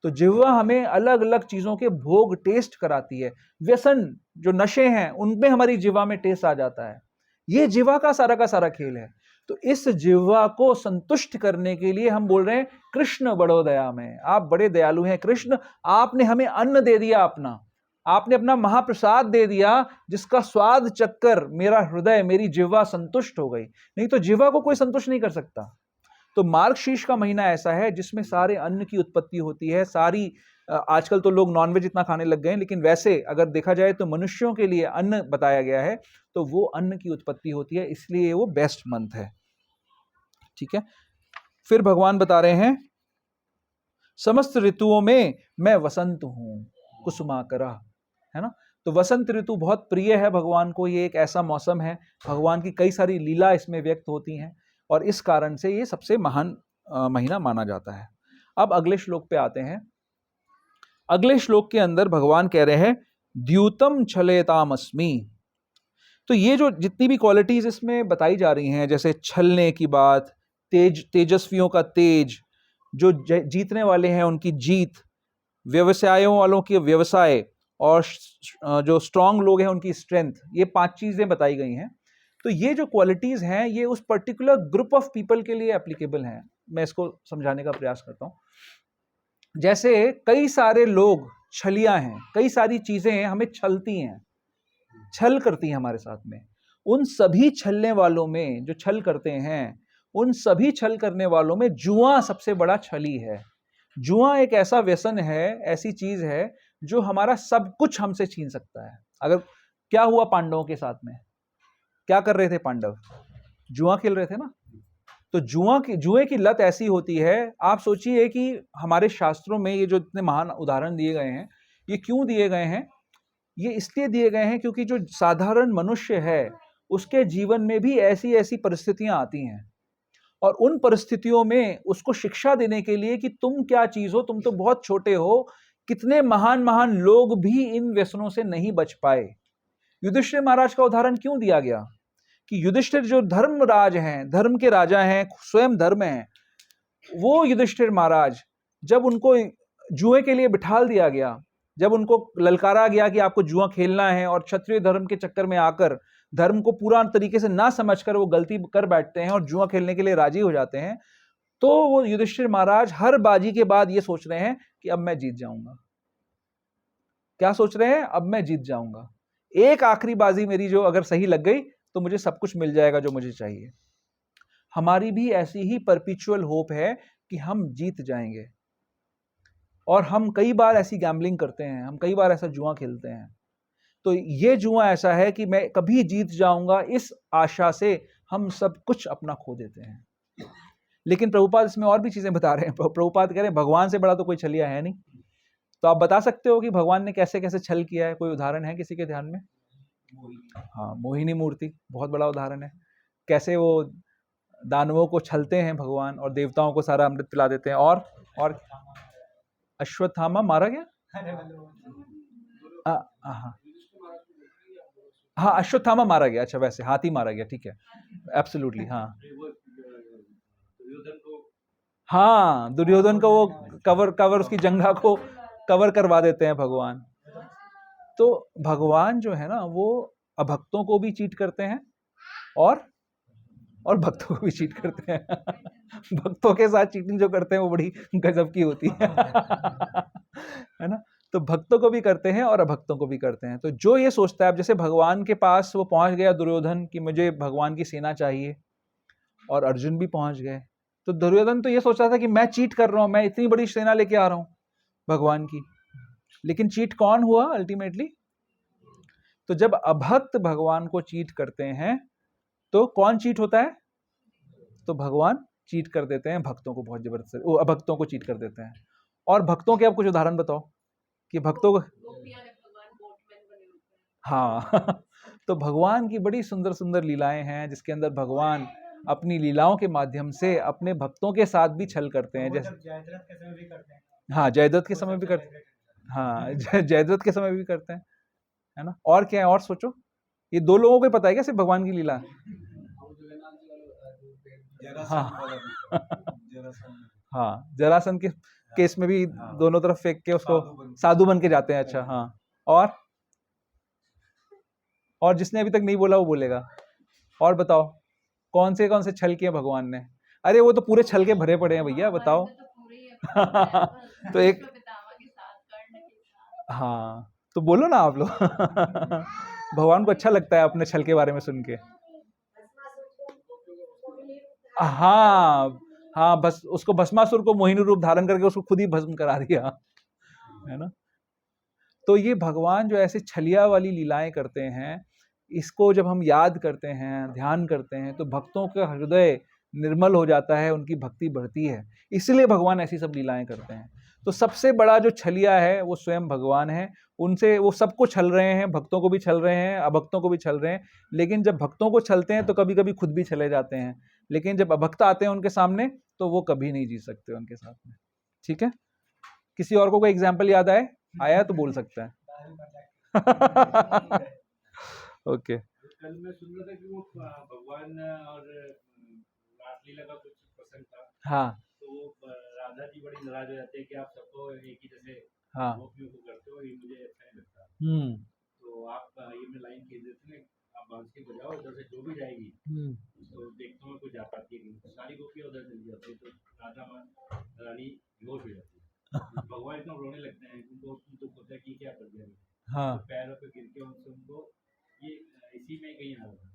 तो जिह्वा हमें अलग अलग चीजों के भोग, टेस्ट कराती है। व्यसन, जो नशे हैं, उनमें हमारी जिह्वा में टेस्ट आ जाता है। ये जिह्वा का सारा खेल है। तो इस जिह्वा को संतुष्ट करने के लिए हम बोल रहे हैं कृष्ण बड़ो दया में, आप बड़े दयालु हैं कृष्ण। आपने हमें अन्न दे दिया अपना, आपने अपना महाप्रसाद दे दिया, जिसका स्वाद चखकर मेरा हृदय, मेरी जिह्वा संतुष्ट हो गई। नहीं तो जिह्वा को कोई संतुष्ट नहीं कर सकता। तो मार्गशीर्ष का महीना ऐसा है जिसमें सारे अन्न की उत्पत्ति होती है। सारी आजकल तो लोग नॉनवेज इतना खाने लग गए हैं, लेकिन वैसे अगर देखा जाए तो मनुष्यों के लिए अन्न बताया गया है, तो वो अन्न की उत्पत्ति होती है, इसलिए वो बेस्ट मंथ है। ठीक है, फिर भगवान बता रहे हैं समस्त ऋतुओं में मैं वसंत हूं, कुसुमाकरा, है ना। तो वसंत ऋतु बहुत प्रिय है भगवान को। ये एक ऐसा मौसम है, भगवान की कई सारी लीला इसमें व्यक्त होती हैं, और इस कारण से ये सबसे महान महीना माना जाता है। अब अगले श्लोक पे आते हैं। अगले श्लोक के अंदर भगवान कह रहे हैं द्यूतम छलेतामस्मि। तो ये जो जितनी भी क्वालिटीज इसमें बताई जा रही हैं, जैसे छलने की बात, तेजस्वियों का तेज, जो जीतने वाले हैं उनकी जीत, व्यवसायों वालों की व्यवसाय, और जो स्ट्रांग लोग हैं उनकी स्ट्रेंथ, ये 5 चीजें बताई गई हैं। तो ये जो क्वालिटीज हैं ये उस पर्टिकुलर ग्रुप ऑफ पीपल के लिए एप्लीकेबल हैं। मैं इसको समझाने का प्रयास करता हूं। जैसे कई सारे लोग छलियां हैं, कई सारी चीजें हमें छलती हैं, छल करती हैं हमारे साथ में। उन सभी छलने वालों में, जो छल करते हैं, उन सभी छल करने वालों में जुआ सबसे बड़ा छली है। जुआ एक ऐसा व्यसन है, ऐसी चीज है जो हमारा सब कुछ हमसे छीन सकता है। अगर क्या हुआ पांडवों के साथ में, क्या कर रहे थे पांडव? जुआ खेल रहे थे ना। तो जुए की लत ऐसी होती है। आप सोचिए कि हमारे शास्त्रों में ये जो इतने महान उदाहरण दिए गए हैं, ये क्यों दिए गए हैं? ये इसलिए दिए गए हैं क्योंकि जो साधारण मनुष्य है उसके जीवन में भी ऐसी ऐसी परिस्थितियां आती हैं, और उन परिस्थितियों में उसको शिक्षा देने के लिए कि तुम क्या चीज हो, तुम तो बहुत छोटे हो। कितने महान महान लोग भी इन व्यसनों से नहीं बच पाए। युधिष्ठिर महाराज का उदाहरण क्यों दिया गया कि युधिष्ठिर जो धर्मराज हैं, धर्म के राजा हैं, स्वयं धर्म हैं, वो युधिष्ठिर महाराज जब उनको जुए के लिए बिठाल दिया गया, जब उनको ललकारा गया कि आपको जुआ खेलना है, और क्षत्रिय धर्म के चक्कर में आकर धर्म को पूरा तरीके से ना समझकर वो गलती कर बैठते हैं और जुआ खेलने के लिए राजी हो जाते हैं, तो वो युधिष्ठिर महाराज हर बाजी के बाद ये सोच रहे हैं कि अब मैं जीत जाऊंगा। क्या सोच रहे हैं? अब मैं जीत जाऊंगा, एक आखिरी बाजी मेरी जो अगर सही लग गई तो मुझे सब कुछ मिल जाएगा जो मुझे चाहिए। हमारी भी ऐसी ही परपिचुअल होप है कि हम जीत जाएंगे, और हम कई बार ऐसी गैम्बलिंग करते हैं, हम कई बार ऐसा जुआ खेलते हैं। तो ये जुआ ऐसा है कि मैं कभी जीत जाऊंगा, इस आशा से हम सब कुछ अपना खो देते हैं। लेकिन प्रभुपाद इसमें और भी चीजें बता रहे हैं। प्रभुपाद कह रहे हैं भगवान से बड़ा तो कोई छलिया है नहीं। तो आप बता सकते हो कि भगवान ने कैसे कैसे छल किया है? कोई उदाहरण है किसी के ध्यान में? हाँ, मोहिनी मूर्ति बहुत बड़ा उदाहरण है। कैसे वो दानवों को छलते हैं भगवान, और देवताओं को सारा अमृत पिला देते हैं। और अश्वत्थामा मारा गया। हाँ, अश्वत्थामा मारा गया। अच्छा, वैसे हाथी मारा गया, ठीक है, एब्सोल्युटली। हाँ, दुर्योधन को वो कवर उसकी जंघा को कवर करवा देते हैं भगवान। तो भगवान जो है ना, वो अभक्तों को भी चीट करते हैं और भक्तों को भी चीट करते हैं। भक्तों के साथ चीटिंग जो करते हैं वो बड़ी गजब की होती है। है ना। तो भक्तों को भी करते हैं और अभक्तों को भी करते हैं। तो जो ये सोचता है, अब जैसे भगवान के पास वो पहुंच गया दुर्योधन कि मुझे भगवान की सेना चाहिए, और अर्जुन भी पहुंच गए। तो दुर्योधन तो ये सोच रहा था कि मैं चीट कर रहा हूं, मैं इतनी बड़ी सेना लेके आ रहा हूं भगवान की। लेकिन चीट कौन हुआ अल्टीमेटली? तो जब अभक्त भगवान को चीट करते हैं तो कौन चीट होता है? तो भगवान चीट कर देते हैं भक्तों को, बहुत जबरदस्त, वो अभक्तों को चीट कर देते हैं। और भक्तों के आप कुछ उदाहरण बताओ कि भक्तों को। हाँ तो भगवान की बड़ी सुंदर सुंदर लीलाएं हैं जिसके अंदर भगवान अपनी लीलाओं के माध्यम से अपने भक्तों के साथ भी छल करते हैं। जैसे जयद्रथ के समय भी करते हैं। हाँ जयद्रथ के समय भी करते हैं। हाँ जयद्रथ के समय भी करते हैं, है ना। और क्या है, और सोचो। ये दो लोगों को ही पता है क्या सिर्फ भगवान की लीला? हाँ हाँ जरासंध के केस में भी दोनों तरफ फेंक के उसको साधु बन के जाते हैं। अच्छा हाँ, और जिसने अभी तक नहीं बोला वो बोलेगा। और बताओ कौन से छल किए भगवान ने? अरे वो तो पूरे छल के भरे पड़े हैं भैया, बताओ। तो एक हाँ तो बोलो ना आप लोग भगवान को अच्छा लगता है अपने छल के बारे में सुन के। हाँ हाँ, बस उसको भस्मासुर को मोहिनी रूप धारण करके उसको खुद ही भस्म करा दिया, है ना। तो ये भगवान जो ऐसे छलिया वाली लीलाएं करते हैं, इसको जब हम याद करते हैं, ध्यान करते हैं, तो भक्तों का हृदय निर्मल हो जाता है, उनकी भक्ति बढ़ती है। इसलिए भगवान ऐसी सब लीलाएं करते हैं। तो सबसे बड़ा जो छलिया है वो स्वयं भगवान है। उनसे वो सबको छल रहे हैं, भक्तों को भी छल रहे हैं, अभक्तों को भी छल रहे हैं। लेकिन जब भक्तों को छलते हैं तो कभी कभी खुद भी छले जाते हैं। लेकिन जब अभक्त आते हैं उनके सामने तो वो कभी नहीं जी सकते उनके साथ में। ठीक है, किसी और को कोई एग्जाम्पल याद आया तो बोल सकता है। ओके। कल मैं सुन रहा था कि वो भगवान और रासलीला का कुछ प्रसंग था। हाँ तो वो राधा जी बड़ी नाराज हो जाते हैं कि आप सबको एक ही जैसे हाँ गोपियों को करते हो, ये मुझे अच्छा नहीं लगता। तो आप ये में लाइन कह देते हैं, आप बांसुरी बजाओ, उधर से जो भी जाएगी तो देखता हूँ कोई जा पाती है नहीं, तो सारी गोपियाँ उधर चली जाती है, तो राधा रानी बेहोश हो जाती है। भगवान एकदम रोने लगते हैं, उनको पता है कि क्या कर दिया। हाँ तो पैरों पे गिर के उनको ये इसी में कहीं आ रहा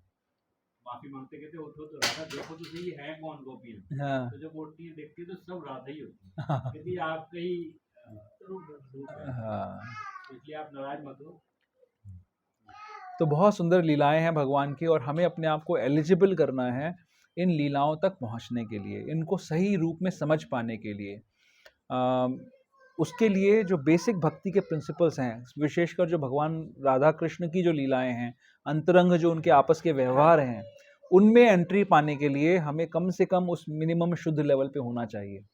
माफी मांगते, कहते उठो तो राधा देखो तो सही है कौन गोपियाँ। हाँ तो जब उठती है देखती है तो सब राधा ही होती है, कहती आपका ही रूप है, हाँ। इसलिए आप नाराज मत हो। तो बहुत सुंदर लीलाएं हैं भगवान की, और हमें अपने आप को एलिजिबल करना है इन लीलाओं तक पहुंचने के लिए, इनको सही रूप में समझ पाने के लिए। उसके लिए जो बेसिक भक्ति के प्रिंसिपल्स हैं, विशेषकर जो भगवान राधा कृष्ण की जो लीलाएं हैं, अंतरंग जो उनके आपस के व्यवहार हैं, उनमें एंट्री पाने के लिए हमें कम से कम उस मिनिमम शुद्ध लेवल पे होना चाहिए।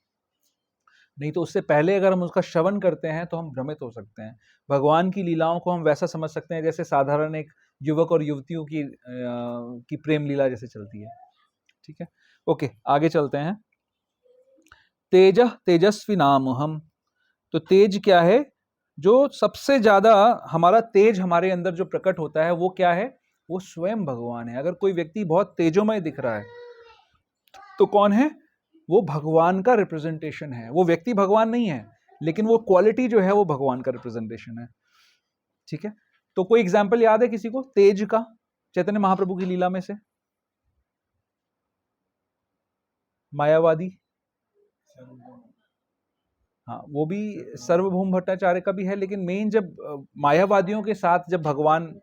नहीं तो उससे पहले अगर हम उसका श्रवण करते हैं तो हम भ्रमित हो सकते हैं। भगवान की लीलाओं को हम वैसा समझ सकते हैं जैसे साधारण एक युवक और युवतियों की प्रेम लीला जैसे चलती है। ठीक है, ओके, आगे चलते हैं। तेज तेजस्वी नाम हम। तो तेज क्या है? जो सबसे ज्यादा हमारा तेज हमारे अंदर जो प्रकट होता है वो क्या है? वो स्वयं भगवान है। अगर कोई व्यक्ति बहुत तेजोमय दिख रहा है तो कौन है? वो भगवान का रिप्रेजेंटेशन है। वो व्यक्ति भगवान नहीं है, लेकिन वो क्वालिटी जो है वो भगवान का रिप्रेजेंटेशन है। ठीक है, तो कोई एग्जाम्पल याद है किसी को तेज का चैतन्य महाप्रभु की लीला में से? मायावादी, हाँ वो भी सर्वभौम भट्टाचार्य का भी है, लेकिन मेन जब मायावादियों के साथ जब भगवान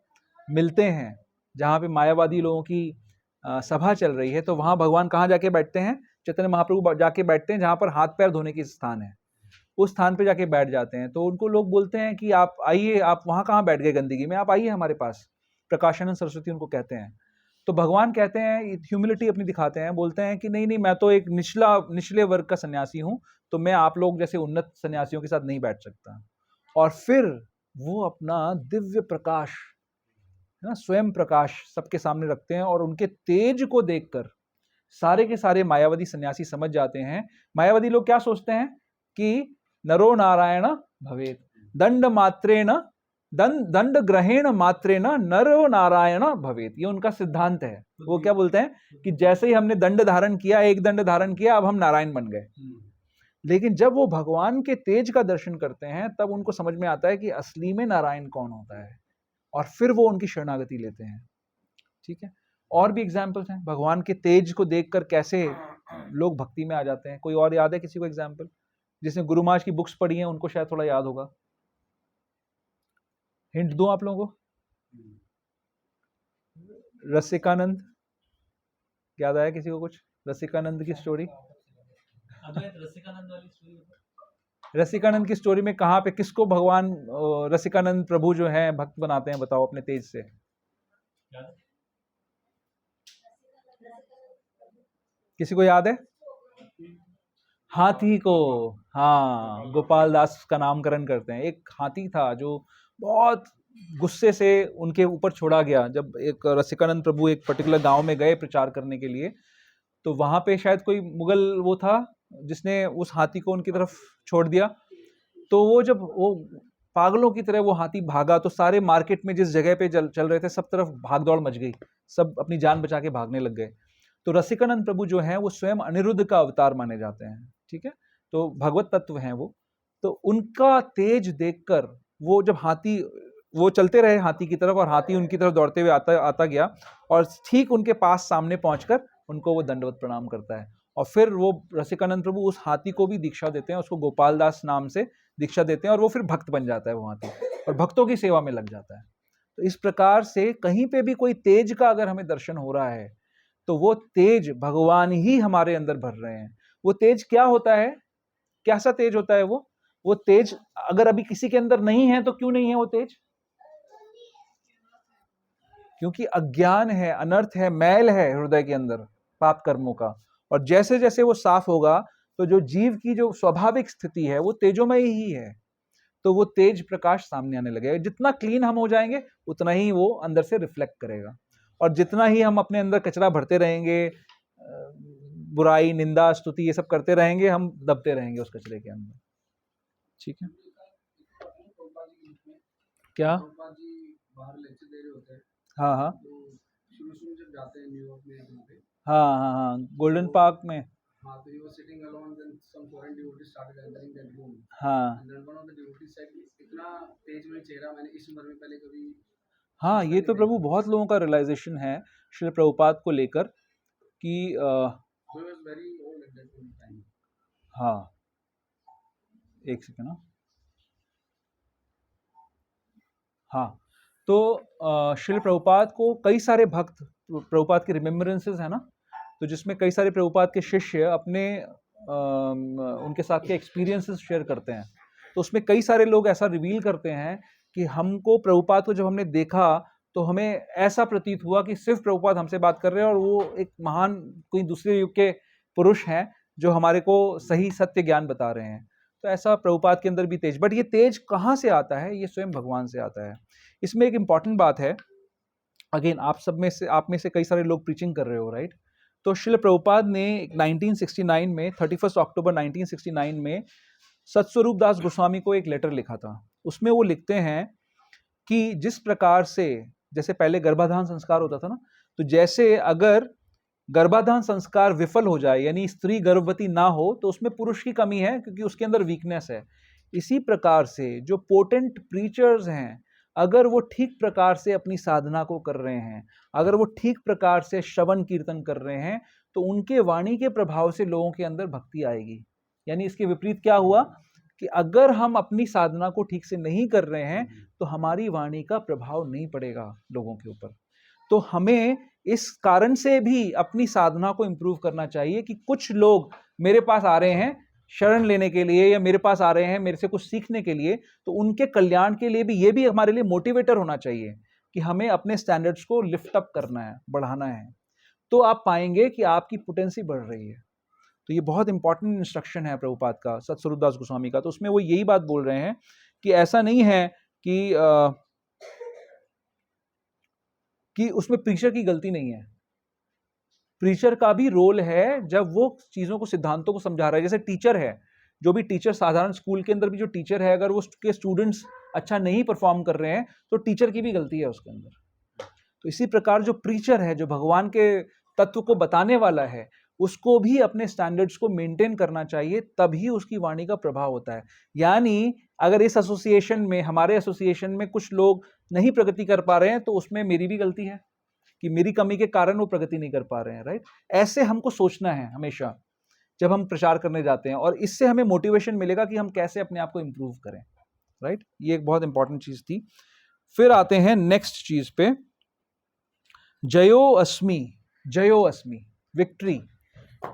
मिलते हैं, जहाँ पे मायावादी लोगों की सभा चल रही है, तो वहां भगवान कहाँ जाके बैठते हैं? चैतन्य महाप्रभु जाके बैठते हैं जहाँ पर हाथ पैर धोने की स्थान है, उस स्थान पे जाके बैठ जाते हैं। तो उनको लोग बोलते हैं कि आप आइए, आप वहां कहाँ बैठ गए गंदगी में, आप आइए हमारे पास। प्रकाशानंद सरस्वती उनको कहते हैं। तो भगवान कहते हैं, ह्यूमिलिटी अपनी दिखाते हैं, बोलते हैं कि नहीं नहीं, मैं तो एक निचले वर्ग का सन्यासी हूं, तो मैं आप लोग जैसे उन्नत सन्यासियों के साथ नहीं बैठ सकता। और फिर वो अपना दिव्य प्रकाश, है ना, स्वयं प्रकाश सबके सामने रखते हैं, और उनके तेज को देखकर सारे के सारे मायावादी सन्यासी समझ जाते हैं। मायावादी लोग क्या सोचते हैं कि नरो नारायण भवेत, दंड मात्रेण दंड ग्रहेण मात्रेण नरो नारायण भवेत, ये उनका सिद्धांत है। वो क्या बोलते हैं कि जैसे ही हमने दंड धारण किया, एक दंड धारण किया, अब हम नारायण बन गए। लेकिन जब वो भगवान के तेज का दर्शन करते हैं तब उनको समझ में आता है कि असली में नारायण कौन होता है, और फिर वो उनकी शरणागति लेते हैं। ठीक है, और भी एग्जाम्पल्स हैं भगवान के तेज को देखकर कैसे लोग भक्ति में आ जाते हैं। कोई और याद है किसी को एग्जाम्पल? जिसने गुरु महाराज की बुक्स पढ़ी हैं उनको शायद थोड़ा याद होगा। हिंट दूं आप लोगों को? रसिकानंद, याद आया किसी को कुछ? रसिकानंद की स्टोरी? अद्वैत रसिकानंद वाली स्टोरी। रसिकानंद की स्टोरी में कहाँ पे किसको भगवान रसिकानंद प्रभु जो है भक्त बनाते हैं, बताओ अपने तेज से। किसी को याद है? हाथी को, हाँ, गोपाल दास का नामकरण करते हैं। एक हाथी था जो बहुत गुस्से से उनके ऊपर छोड़ा गया। जब एक रसिकानंद प्रभु एक पर्टिकुलर गांव में गए प्रचार करने के लिए, तो वहां पे शायद कोई मुगल वो था जिसने उस हाथी को उनकी तरफ छोड़ दिया। तो वो जब वो पागलों की तरह वो हाथी भागा, तो सारे मार्केट में जिस जगह पे चल रहे थे सब तरफ भाग दौड़ मच गई, सब अपनी जान बचा के भागने लग गए। तो रसिकानंद प्रभु जो हैं वो स्वयं अनिरुद्ध का अवतार माने जाते हैं, ठीक है, तो भगवत तत्व हैं वो। तो उनका तेज देखकर वो जब हाथी, वो चलते रहे हाथी की तरफ और हाथी उनकी तरफ दौड़ते हुए आता गया और ठीक उनके पास सामने पहुंचकर उनको वो दंडवत प्रणाम करता है। और फिर वो रसिकानंद प्रभु उस हाथी को भी दीक्षा देते हैं, उसको गोपाल दास नाम से दीक्षा देते हैं और वो फिर भक्त बन जाता है वो हाथी और भक्तों की सेवा में लग जाता है। तो इस प्रकार से कहीं पे भी कोई तेज का अगर हमें दर्शन हो रहा है तो वो तेज भगवान ही हमारे अंदर भर रहे हैं। वो तेज क्या होता है, कैसा तेज होता है वो तेज अगर अभी किसी के अंदर नहीं है तो क्यों नहीं है वो तेज? क्योंकि अज्ञान है, अनर्थ है, मैल है हृदय के अंदर पाप कर्मों का। और जैसे जैसे वो साफ होगा तो जो जीव की जो स्वाभाविक स्थिति है वो तेजोमय ही है, तो वो तेज प्रकाश सामने आने लगेगा। जितना क्लीन हम हो जाएंगे उतना ही वो अंदर से रिफ्लेक्ट करेगा, और जितना ही हम अपने अंदर कचरा भरते रहेंगे, बुराई निंदा स्तुति ये सब करते रहेंगे, हम दबते रहेंगे उस कचरे के अंदर। ठीक है, क्या? हाँ हाँ जब जाते हैं न्यूयॉर्क में, हाँ हाँ हाँ, गोल्डन पार्क में। हाँ, तो he was sitting alone, then some foreign devotees started entering that room. हाँ And then one of the devotees said, इतना तेज में चेहरा मैंने इस उम्र में पहले कभी। हाँ, ये तो प्रभु बहुत लोगों का रियलाइजेशन है श्री प्रभुपाद को लेकर कि he was very old at that point in time. हाँ, एक सेकंड ना। हाँ, तो श्री प्रभुपाद को कई सारे भक्त, प्रभुपाद के रिमेम्बरेंसेस है ना, तो जिसमें कई सारे प्रभुपाद के शिष्य अपने उनके साथ के एक्सपीरियंसेस शेयर करते हैं। तो उसमें कई सारे लोग ऐसा रिवील करते हैं कि हमको प्रभुपाद को जब हमने देखा तो हमें ऐसा प्रतीत हुआ कि सिर्फ प्रभुपाद हमसे बात कर रहे हैं और वो एक महान कोई दूसरे युग के पुरुष हैं जो हमारे को सही सत्य ज्ञान बता रहे हैं। तो ऐसा प्रभुपाद के अंदर भी तेज, बट ये तेज कहाँ से आता है? ये स्वयं भगवान से आता है। इसमें एक इंपॉर्टेंट बात है, अगेन आप में से कई सारे लोग प्रीचिंग कर रहे हो, राइट? तो श्रील प्रभुपाद ने 1969 में 31 अक्टूबर 1969 में सत्स्वरूप दास गोस्वामी को एक लेटर लिखा था। उसमें वो लिखते हैं कि जिस प्रकार से जैसे पहले गर्भाधान संस्कार होता था ना, तो जैसे अगर गर्भाधान संस्कार विफल हो जाए यानी स्त्री गर्भवती ना हो तो उसमें पुरुष की कमी है क्योंकि उसके अंदर वीकनेस है। इसी प्रकार से जो पोटेंट प्रीचर्स हैं, अगर वो ठीक प्रकार से अपनी साधना को कर रहे हैं, अगर वो ठीक प्रकार से श्रवण कीर्तन कर रहे हैं, तो उनके वाणी के प्रभाव से लोगों के अंदर भक्ति आएगी। यानी इसके विपरीत क्या हुआ कि अगर हम अपनी साधना को ठीक से नहीं कर रहे हैं तो हमारी वाणी का प्रभाव नहीं पड़ेगा लोगों के ऊपर। तो हमें इस कारण से भी अपनी साधना को इंप्रूव करना चाहिए कि कुछ लोग मेरे पास आ रहे हैं शरण लेने के लिए या मेरे पास आ रहे हैं मेरे से कुछ सीखने के लिए, तो उनके कल्याण के लिए भी ये भी हमारे लिए मोटिवेटर होना चाहिए कि हमें अपने स्टैंडर्ड्स को लिफ्ट अप करना है, बढ़ाना है। तो आप पाएंगे कि आपकी पोटेंसी बढ़ रही है। तो ये बहुत इंपॉर्टेंट इंस्ट्रक्शन है प्रभुपाद का, सत्स्वरूप दास गोस्वामी का। तो उसमें वो यही बात बोल रहे हैं कि ऐसा नहीं है कि उसमें प्रीचर की गलती नहीं है। प्रीचर का भी रोल है जब वो चीज़ों को, सिद्धांतों को समझा रहा है। जैसे टीचर है, जो भी टीचर साधारण स्कूल के अंदर भी जो टीचर है, अगर वो के स्टूडेंट्स अच्छा नहीं परफॉर्म कर रहे हैं तो टीचर की भी गलती है उसके अंदर। तो इसी प्रकार जो प्रीचर है, जो भगवान के तत्व को बताने वाला है, उसको भी अपने स्टैंडर्ड्स को मेंटेन करना चाहिए, तभी उसकी वाणी का प्रभाव होता है। यानी अगर इस एसोसिएशन में, हमारे एसोसिएशन में कुछ लोग नहीं प्रगति कर पा रहे हैं तो उसमें मेरी भी गलती है कि मेरी कमी के कारण वो प्रगति नहीं कर पा रहे हैं, राइट? ऐसे हमको सोचना है हमेशा जब हम प्रचार करने जाते हैं, और इससे हमें मोटिवेशन मिलेगा कि हम कैसे अपने आप को इंप्रूव करें, राइट? ये एक बहुत इंपॉर्टेंट चीज थी। फिर आते हैं नेक्स्ट चीज पे, जयो अस्मि, विक्ट्री।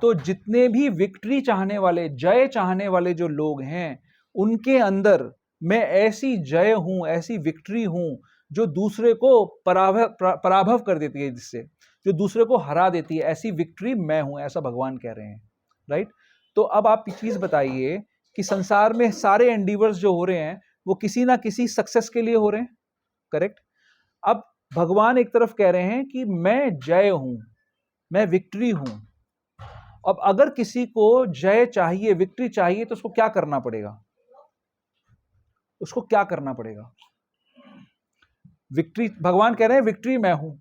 तो जितने भी विक्ट्री चाहने वाले, जय चाहने वाले जो लोग हैं, उनके अंदर मैं ऐसी जय हूं, ऐसी विक्ट्री हूं जो दूसरे को पराभव कर देती है, जिससे जो दूसरे को हरा देती है, ऐसी विक्ट्री मैं हूं, ऐसा भगवान कह रहे हैं, राइट। तो अब आप एक चीज बताइए कि संसार में सारे एंडीवर्स जो हो रहे हैं वो किसी ना किसी सक्सेस के लिए हो रहे हैं, करेक्ट। अब भगवान एक तरफ कह रहे हैं कि मैं जय हूं, मैं विक्ट्री हूं। अब अगर किसी को जय चाहिए, विक्ट्री चाहिए, तो उसको क्या करना पड़ेगा? उसको क्या करना पड़ेगा? विक्ट्री, भगवान कह रहे हैं विक्ट्री मैं हूं।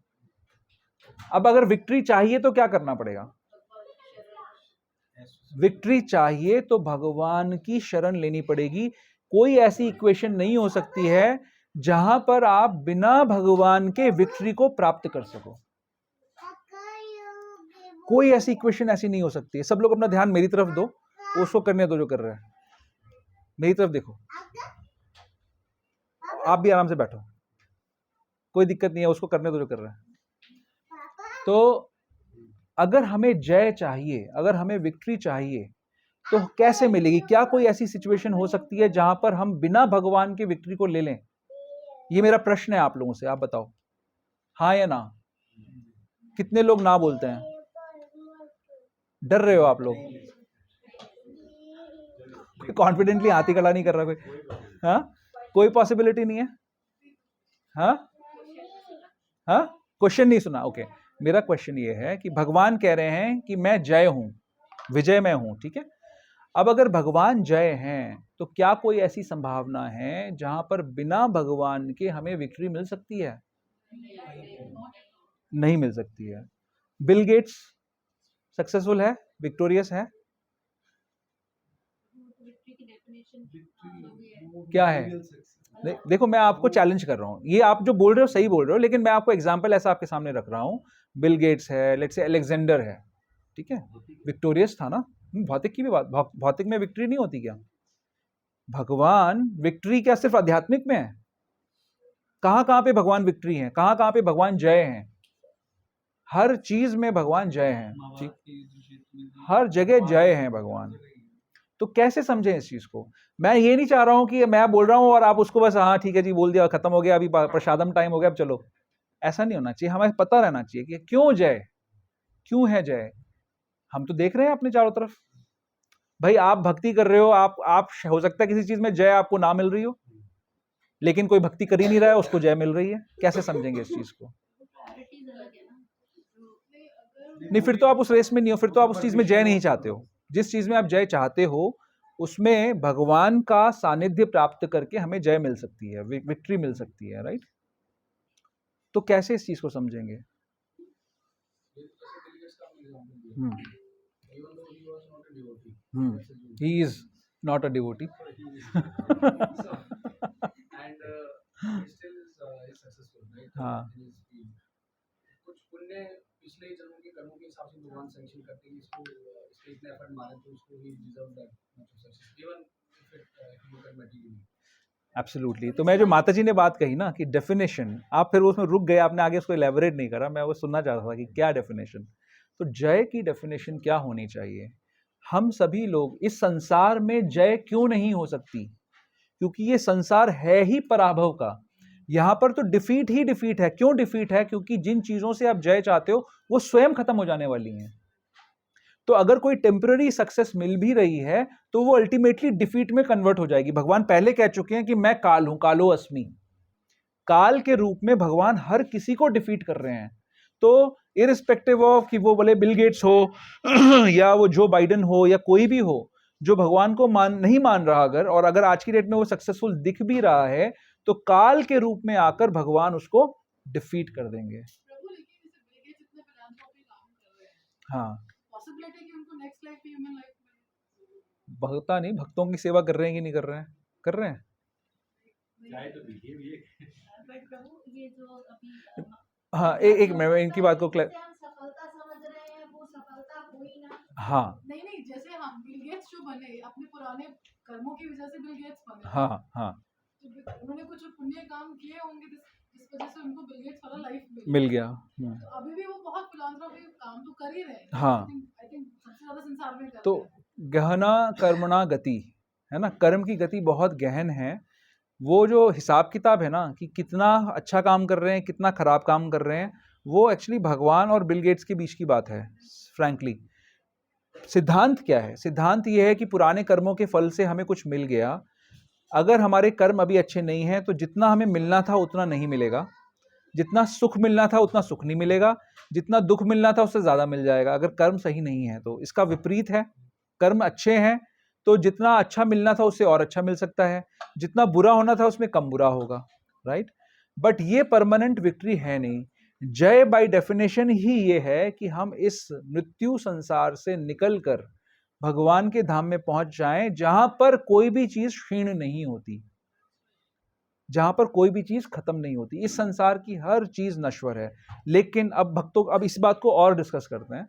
अब अगर विक्ट्री चाहिए तो क्या करना पड़ेगा? विक्ट्री चाहिए तो भगवान की शरण लेनी पड़ेगी। कोई ऐसी इक्वेशन नहीं हो सकती है जहां पर आप बिना भगवान के विक्ट्री को प्राप्त कर सको। कोई ऐसी इक्वेशन ऐसी नहीं हो सकती है। सब लोग अपना ध्यान मेरी तरफ दो, उसको करने दो जो कर रहा है। मेरी तरफ देखो, आप भी आराम से बैठो, कोई दिक्कत नहीं है, उसको करने दो जो कर रहा है। तो अगर हमें जय चाहिए, अगर हमें विक्ट्री चाहिए, तो कैसे मिलेगी? क्या कोई ऐसी सिचुएशन हो सकती है जहां पर हम बिना भगवान के विक्ट्री को ले लें? ये मेरा प्रश्न है आप लोगों से, आप बताओ हाँ या ना। कितने लोग ना बोलते हैं? डर रहे हो आप लोग? कॉन्फिडेंटली हाथी खड़ा नहीं कर रहा कोई? हाँ, कोई पॉसिबिलिटी नहीं है? हाँ हाँ, क्वेश्चन नहीं सुना? ओके, मेरा क्वेश्चन ये है कि भगवान कह रहे हैं कि मैं जय हूं, विजय मैं हूं, ठीक है। अब अगर भगवान जय हैं तो क्या कोई ऐसी संभावना है जहां पर बिना भगवान के हमें विक्ट्री मिल सकती है? नहीं मिल सकती है। बिल गेट्स सक्सेसफुल है, विक्टोरियस है? क्या है? देखो, मैं आपको चैलेंज कर रहा हूं, ये आप जो बोल रहे हो सही बोल रहे हो, लेकिन मैं आपको एग्जांपल ऐसा आपके सामने रख रहा हूं। बिल गेट्स है, लेट्स से अलेक्जेंडर है, ठीक है, विक्टोरियस था ना। भौतिक की भी बात, भौतिक में विक्ट्री नहीं होती क्या? भगवान विक्ट्री क्या सिर्फ आध्यात्मिक में है? कहां कहां पे भगवान विक्ट्री है? कहां कहां पे भगवान जय हैं? हर चीज में भगवान जय हैं, ठीक, हर जगह जय हैं भगवान। तो कैसे समझें इस चीज को? मैं ये नहीं चाह रहा हूं कि मैं बोल रहा हूं और आप उसको बस हाँ ठीक है जी बोल दिया, खत्म हो गया, अभी प्रसादम टाइम हो गया, अब चलो। ऐसा नहीं होना चाहिए। हमें पता रहना चाहिए कि क्यों जय, क्यों है जय। हम तो देख रहे हैं अपने चारों तरफ। भाई आप भक्ति कर रहे हो, आप हो सकता है किसी चीज में जय आपको ना मिल रही हो, लेकिन कोई भक्ति कर ही नहीं रहा है, उसको जय मिल रही है। कैसे समझेंगे इस चीज को? नहीं, फिर तो आप उस रेस में नहीं हो, फिर तो आप उस चीज में जय नहीं चाहते हो। जिस चीज में आप जय चाहते हो उसमें भगवान का सानिध्य प्राप्त करके हमें जय मिल सकती है, विक्ट्री मिल सकती है, राइट। तो कैसे इस चीज को समझेंगे? He is not a devotee. And he still is successful, right? हाँ। In his field. कुछ पुण्य पिछले जन्मों के कर्मों के हिसाब से भगवान सैंक्शन करते हैं कि इसको इतना एफर्ट मारे तो उसको he deserve that much of success, even if it look at materially. Absolutely. तो मैं जो माता जी ने बात कही ना कि डेफिनेशन, आप फिर उसमें रुक गए, आपने आगे उसको एलेबोरेट नहीं करा। मैं वो सुनना चाहता था कि क्या डेफिनेशन। तो जय की डेफिनेशन क्या होनी चाहिए? हम सभी लोग इस संसार में जय क्यों नहीं हो सकती? क्योंकि ये संसार है ही पराभव का। यहां पर तो डिफीट ही डिफीट है। क्यों डिफीट है? क्योंकि जिन चीजों से आप जय चाहते हो वो स्वयं खत्म हो जाने वाली हैं। तो अगर कोई टेम्पररी सक्सेस मिल भी रही है तो वो अल्टीमेटली डिफीट में कन्वर्ट हो जाएगी। भगवान पहले कह चुके हैं कि मैं काल हूं, कालो अस्मि। काल के रूप में भगवान हर किसी को डिफीट कर रहे हैं। तो इरिस्पेक्टिव ऑफ कि वो बोले बिल गेट्स हो या वो जो बाइडेन हो या कोई भी हो, जो भगवान को नहीं मान रहा अगर, और अगर आज की डेट में वो सक्सेसफुल दिख भी रहा है, तो काल के रूप में आकर भगवान उसको डिफीट कर देंगे। हाँ, भक्ता नहीं, भक्तों की सेवा कर रहे हैं कि नहीं कर रहे हैं? कर रहे हैं। हाँ, एक मैं इनकी बात को हाँ नहीं, जैसे हम बिल गेट्स जो बने अपने पुराने कर्मों की वजह से बिल गेट्स बने। हाँ हाँ, उन्होंने कुछ पुण्य काम किए होंगे जिस वजह से उनको बिल गेट्स वाला लाइफ मिल गया। तो अभी भी वो बहुत फिलॉसफी काम तो कर ही रहे हैं। हाँ, आई थिंक सबसे ज्यादा संसार में कर तो रहे हैं। गहना कर्मणा गति, है ना, कर्म की गति बहुत गहन है। वो जो हिसाब किताब है ना कि कितना अच्छा काम कर रहे हैं, कितना खराब काम कर रहे हैं, वो एक्चुअली भगवान और बिल गेट्स के बीच की बात है फ्रैंकली। सिद्धांत क्या है? सिद्धांत ये है कि पुराने कर्मों के फल से हमें कुछ मिल गया, अगर हमारे कर्म अभी अच्छे नहीं हैं तो जितना हमें मिलना था उतना नहीं मिलेगा, जितना सुख मिलना था उतना सुख नहीं मिलेगा, जितना दुख मिलना था उससे ज्यादा मिल जाएगा अगर कर्म सही नहीं है तो। इसका विपरीत है, कर्म अच्छे हैं तो जितना अच्छा मिलना था उससे और अच्छा मिल सकता है, जितना बुरा होना था उसमें कम बुरा होगा, राइट। बट ये परमानेंट विक्ट्री है नहीं। जय बाय डेफिनेशन ही ये है कि हम इस मृत्यु संसार से निकलकर भगवान के धाम में पहुंच जाएं, जहां पर कोई भी चीज क्षीण नहीं होती, जहां पर कोई भी चीज खत्म नहीं होती। इस संसार की हर चीज नश्वर है। लेकिन अब इस बात को और डिस्कस करते हैं।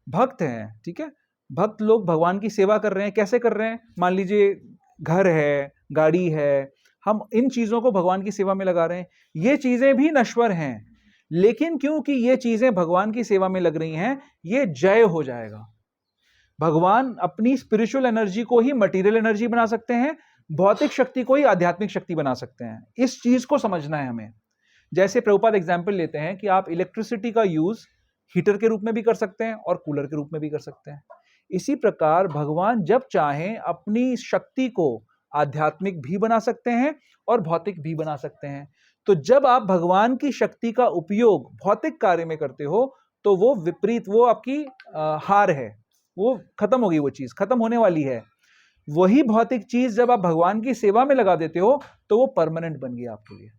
भक्त हैं, ठीक है, भक्त लोग भगवान की सेवा कर रहे हैं। कैसे कर रहे हैं? मान लीजिए घर है, गाड़ी है, हम इन चीजों को भगवान की सेवा में लगा रहे हैं। ये चीजें भी नश्वर हैं, लेकिन क्योंकि ये चीजें भगवान की सेवा में लग रही हैं, ये जय हो जाएगा। भगवान अपनी स्पिरिचुअल एनर्जी को ही मटेरियल एनर्जी बना सकते हैं, भौतिक शक्ति को ही आध्यात्मिक शक्ति बना सकते हैं। इस चीज को समझना है हमें। जैसे प्रभुपाद एग्जाम्पल लेते हैं कि आप इलेक्ट्रिसिटी का यूज हीटर के रूप में भी कर सकते हैं और कूलर के रूप में भी कर सकते हैं। इसी प्रकार भगवान जब चाहें अपनी शक्ति को आध्यात्मिक भी बना सकते हैं और भौतिक भी बना सकते हैं। तो जब आप भगवान की शक्ति का उपयोग भौतिक कार्य में करते हो तो वो विपरीत, वो आपकी हार है, वो खत्म होगी, वो चीज खत्म होने वाली है। वही भौतिक चीज जब आप भगवान की सेवा में लगा देते हो तो वो परमानेंट बन गई आपके लिए,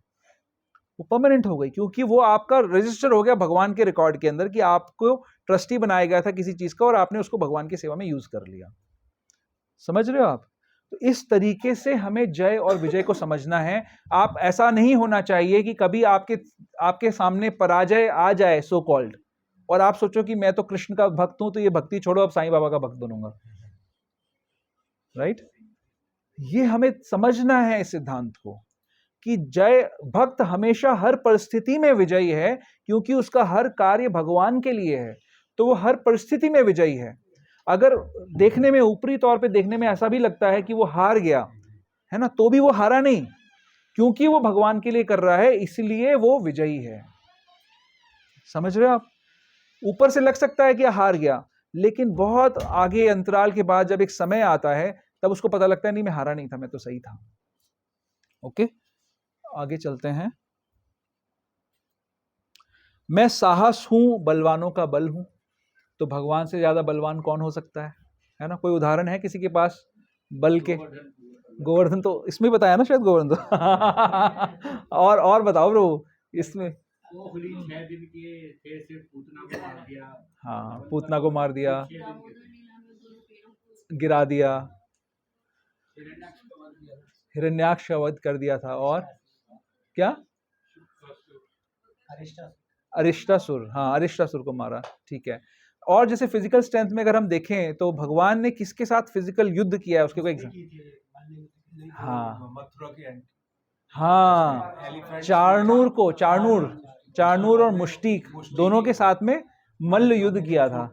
वो परमानेंट हो गई, क्योंकि वो आपका रजिस्टर हो गया भगवान के रिकॉर्ड के अंदर कि आपको ट्रस्टी बनाया गया था किसी चीज का और आपने उसको भगवान की सेवा में यूज कर लिया। समझ रहे हो आप? तो इस तरीके से हमें जय और विजय को समझना है। आप ऐसा नहीं होना चाहिए कि कभी आपके सामने पराजय आ जाए सो कॉल्ड और आप सोचो कि मैं तो कृष्ण का भक्त हूं तो ये भक्ति छोड़ो, अब साईं बाबा का भक्त बनूंगा, राइट। ये हमें समझना है इस सिद्धांत को कि जय भक्त हमेशा हर परिस्थिति में विजयी है, क्योंकि उसका हर कार्य भगवान के लिए है, तो वो हर परिस्थिति में विजयी है। अगर देखने में, ऊपरी तौर पे देखने में ऐसा भी लगता है कि वो हार गया है ना, तो भी वो हारा नहीं, क्योंकि वो भगवान के लिए कर रहा है, इसलिए वो विजयी है। समझ रहे हो आप? ऊपर से लग सकता है कि हार गया, लेकिन बहुत आगे अंतराल के बाद जब एक समय आता है तब उसको पता लगता है नहीं मैं हारा नहीं था, मैं तो सही था। ओके, आगे चलते हैं। मैं साहस हूं, बलवानों का बल हूं। तो भगवान से ज्यादा बलवान कौन हो सकता है ना? कोई उदाहरण है किसी के पास बल के? गोवर्धन तो इसमें बताया ना शायद, गोवर्धन तो और बताओ ब्रो इसमें। वो खुली 6 दिन के थे, सिर्फ पूतना को मार दिया। हाँ, पूतना को मार दिया, गिरा दिया, हिरण्याक्ष का वध कर दिया था, और क्या? अरिष्टासुर, हाँ अरिष्टासुर को मारा, ठीक है। और जैसे फिजिकल स्ट्रेंथ में अगर हम देखें तो भगवान ने किसके साथ फिजिकल युद्ध किया है, उसके कोई एग्जाम्पल? हाँ, चाणूर और मुष्टिक दोनों के साथ में मल्ल युद्ध किया था।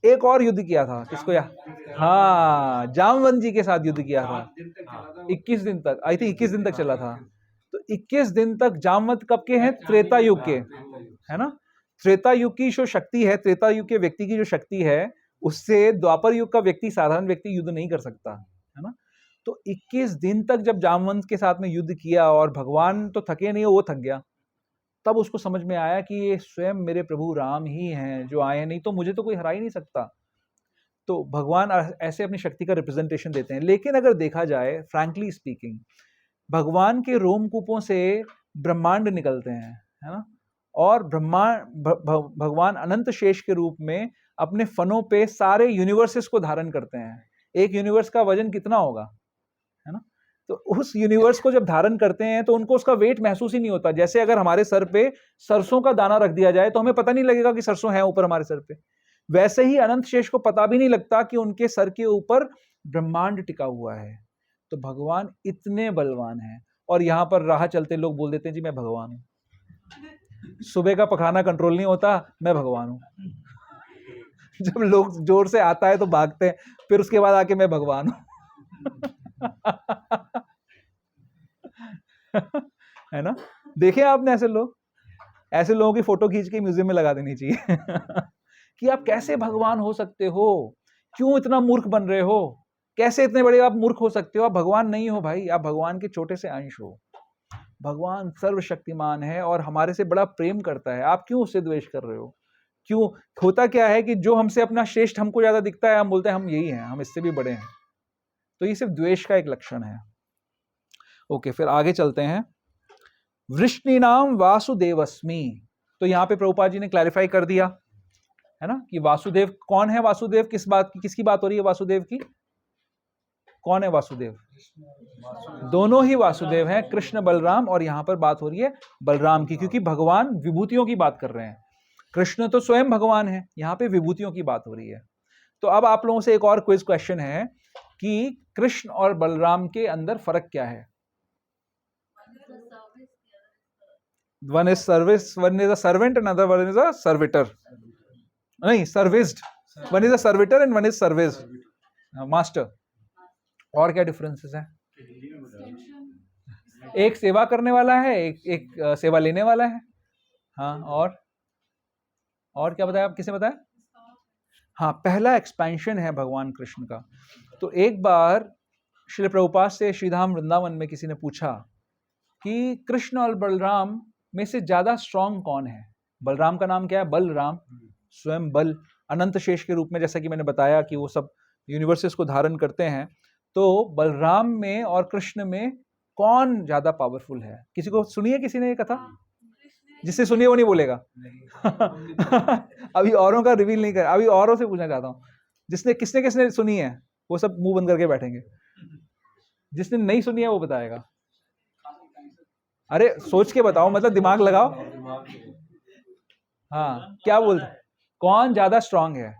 एक और युद्ध किया था, किसको याद? हाँ, जामवंत जी के साथ युद्ध किया था। 21 दिन तक, आई थिंक 21 दिन तक चला था। तो 21 दिन तक जामवंत कब के हैं? त्रेता युग के, है ना। त्रेता युग की जो शक्ति है, त्रेता युग के व्यक्ति की जो शक्ति है, उससे द्वापर युग का व्यक्ति, साधारण व्यक्ति युद्ध नहीं कर सकता, है ना। तो 21 दिन तक जब जामवंत के साथ में युद्ध किया और भगवान तो थके नहीं, वो थक गया, तब उसको समझ में आया कि ये स्वयं मेरे प्रभु राम ही हैं जो आए, नहीं तो मुझे तो कोई हरा ही नहीं सकता। तो भगवान ऐसे अपनी शक्ति का रिप्रेजेंटेशन देते हैं। लेकिन अगर देखा जाए फ्रैंकली स्पीकिंग, भगवान के रोमकूपों से ब्रह्मांड निकलते हैं, है ना, और भगवान अनंत शेष के रूप में अपने फनों पे सारे यूनिवर्सेस को धारण करते हैं। एक यूनिवर्स का वजन कितना होगा, है ना। तो उस यूनिवर्स को जब धारण करते हैं तो उनको उसका वेट महसूस ही नहीं होता। जैसे अगर हमारे सर पे सरसों का दाना रख दिया जाए तो हमें पता नहीं लगेगा कि सरसों है ऊपर हमारे सर पे, वैसे ही अनंत शेष को पता भी नहीं लगता कि उनके सर के ऊपर ब्रह्मांड टिका हुआ है। तो भगवान इतने बलवान हैं, और यहाँ पर राह चलते लोग बोल देते हैं जी मैं भगवान हूँ। सुबह का पखाना कंट्रोल नहीं होता, मैं भगवान हूँ। जब लोग जोर से आता है तो भागते हैं, फिर उसके बाद आके मैं भगवान हूँ। है ना? देखे आपने ऐसे लोग? ऐसे लोगों की फोटो खींच के म्यूजियम में लगा देनी चाहिए कि आप कैसे भगवान हो सकते हो, क्यों इतना मूर्ख बन रहे हो, कैसे इतने बड़े आप मूर्ख हो सकते हो, आप भगवान नहीं हो भाई, आप भगवान के छोटे से अंश हो। भगवान सर्वशक्तिमान है और हमारे से बड़ा प्रेम करता है, आप क्यों उससे द्वेष कर रहे हो? क्यों? होता क्या है कि जो हमसे अपना श्रेष्ठ हमको ज्यादा दिखता है, हम बोलते हैं हम यही हैं, हम इससे भी बड़े हैं। तो ये सिर्फ द्वेष का एक लक्षण है। ओके, फिर आगे चलते हैं। वृष्णिनाम वासुदेवस्मि। तो यहाँ पे प्रभुपाद जी ने क्लैरिफाई कर दिया है ना कि वासुदेव कौन है। वासुदेव किस बात की, किसकी बात हो रही है? वासुदेव की, कौन है वासुदेव? दोनों ही वासुदेव हैं, कृष्ण बलराम, और यहाँ पर बात हो रही है बलराम की, क्योंकि भगवान विभूतियों की बात कर रहे हैं। कृष्ण तो स्वयं भगवान है, यहाँ पे विभूतियों की बात हो रही है। तो अब आप लोगों से एक और क्विज क्वेश्चन है कि कृष्ण और बलराम के अंदर फर्क क्या है? One is service, one is a servant, another one is a servitor. नहीं, served. One is a servitor and one is served, master. और क्या डिफरेंसेस हैं? एक सेवा करने वाला है, एक सेवा लेने वाला है। हाँ, और क्या बताया? आप किसे बताया? हाँ, पहला एक्सपेंशन है भगवान कृष्ण का। तो एक बार श्री प्रभुपाद से श्रीधाम वृंदावन में किसी ने पूछा कि कृष्ण और बलराम में से ज्यादा स्ट्रांग कौन है? बलराम का नाम क्या है? बलराम, स्वयं बल, अनंत शेष के रूप में, जैसा कि मैंने बताया कि वो सब यूनिवर्सेस को धारण करते हैं। तो बलराम में और कृष्ण में कौन ज्यादा पावरफुल है? किसी को सुनिए, किसी ने ये कथा? जिससे सुनिए वो नहीं बोलेगा। अभी औरों का रिवील नहीं कर, अभी औरों से पूछना चाहता हूँ, जिसने किसने सुनी है वो सब मुंह बंद करके बैठेंगे। जिसने नहीं सुनी है वो बताएगा। अरे सोच के बताओ, मतलब दिमाग लगाओ। हाँ, क्या बोलते, कौन ज्यादा स्ट्रांग है?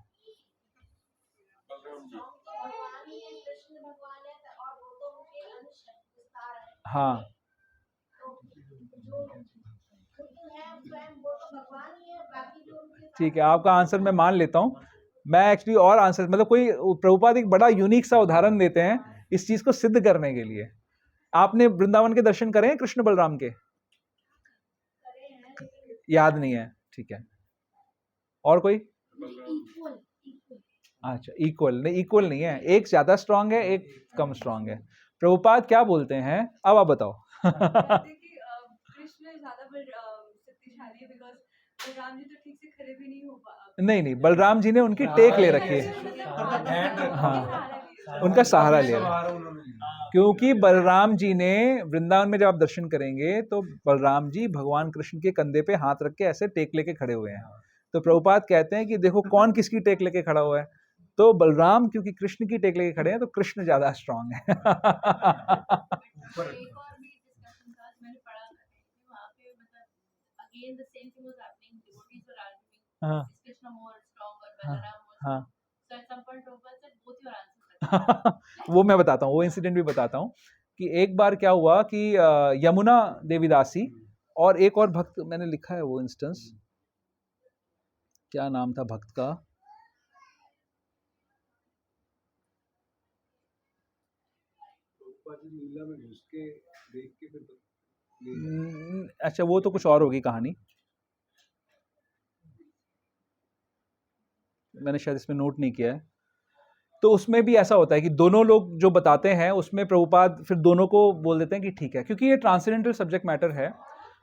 हाँ, ठीक है, आपका आंसर मैं मान लेता हूं। मैं एक्चुअली और आंसर, मतलब कोई प्रभुपाद एक बड़ा यूनिक सा उदाहरण देते हैं इस चीज को सिद्ध करने के लिए। आपने वृंदावन के दर्शन करे हैं कृष्ण बलराम के? याद नहीं है, ठीक है। और कोई? अच्छा, इक्वल नहीं, इक्वल नहीं है, एक ज्यादा स्ट्रांग है, एक कम स्ट्रांग है। प्रभुपाद क्या बोलते हैं, अब आप बताओ। कृष्ण ज्यादा शक्तिशाली है बिकॉज़ बलराम जी तो ठीक से खड़े भी नहीं हो पा। नहीं, बलराम जी ने उनकी टेक ले रखी है। हाँ, उनका सहारा ले रहे हैं, क्योंकि बलराम जी ने वृंदावन में जब आप दर्शन करेंगे तो बलराम जी भगवान कृष्ण के कंधे पे हाथ रख के ऐसे टेक लेके खड़े हुए हैं। तो प्रभुपाद कहते हैं कि देखो कौन किसकी टेक लेके खड़ा हुआ है, तो बलराम क्योंकि कृष्ण की टेक लेके खड़े हैं, तो कृष्ण ज्यादा स्ट्रांग है। एक और भी डिस्कशन था मैंने पढ़ा था कि वहां पे मतलब again the same thing was happening, devotees were arguing, हाँ, कृष्ण मोर स्ट्रांग और हाँ, बलराम मोर। हाँ। So at some point Prabhupada said both your answers. वो मैं बताता हूँ, वो इंसिडेंट भी बताता हूँ कि एक बार क्या हुआ कि यमुना देवीदासी और एक और भक्त, मैंने लिखा है वो इंस्टेंस, क्या नाम था भक्त का? लीला में घुस के देख के फिर अच्छा, वो तो कुछ और होगी कहानी, मैंने शायद इसमें नोट नहीं किया है। तो उसमें भी ऐसा होता है कि दोनों लोग जो बताते हैं उसमें प्रभुपाद फिर दोनों को बोल देते हैं कि ठीक है, क्योंकि ये ट्रांसेंडेंटल सब्जेक्ट मैटर है।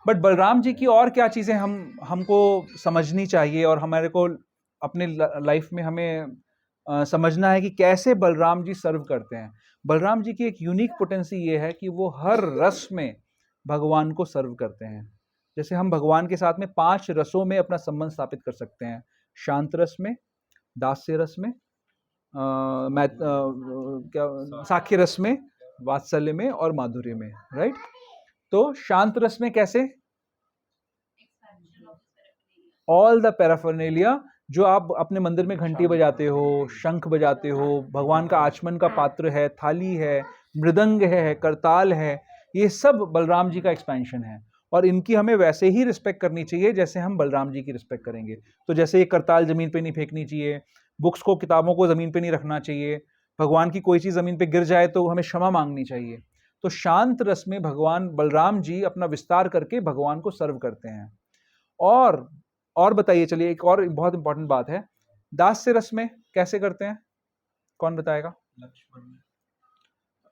बट बलराम जी की और क्या चीज़ें हमको समझनी चाहिए और हमारे को अपने लाइफ में हमें समझना है कि कैसे बलराम जी सर्व करते हैं। बलराम जी की एक यूनिक पोटेंसी ये है कि वो हर रस में भगवान को सर्व करते हैं। जैसे हम भगवान के साथ में 5 रसों में अपना संबंध स्थापित कर सकते हैं, शांत रस में, दास्य रस में, साख्य रस में, वात्सल्य में और माधुर्य में, राइट। तो शांत रस में कैसे? ऑल द पैराफर्नेलिया, जो आप अपने मंदिर में घंटी बजाते हो, शंख बजाते हो, भगवान का आचमन का पात्र है, थाली है, मृदंग है, करताल है, ये सब बलराम जी का एक्सपेंशन है। और इनकी हमें वैसे ही रिस्पेक्ट करनी चाहिए जैसे हम बलराम जी की रिस्पेक्ट करेंगे। तो जैसे ये करताल जमीन पे नहीं फेंकनी चाहिए, बुक्स को, किताबों को जमीन पे नहीं रखना चाहिए, भगवान की कोई चीज़ ज़मीन पे गिर जाए तो हमें क्षमा मांगनी चाहिए। तो शांत रस में भगवान बलराम जी अपना विस्तार करके भगवान को सर्व करते हैं। और बताइए, चलिए एक और बहुत इंपॉर्टेंट बात है, दास्य रस में कैसे करते हैं, कौन बताएगा?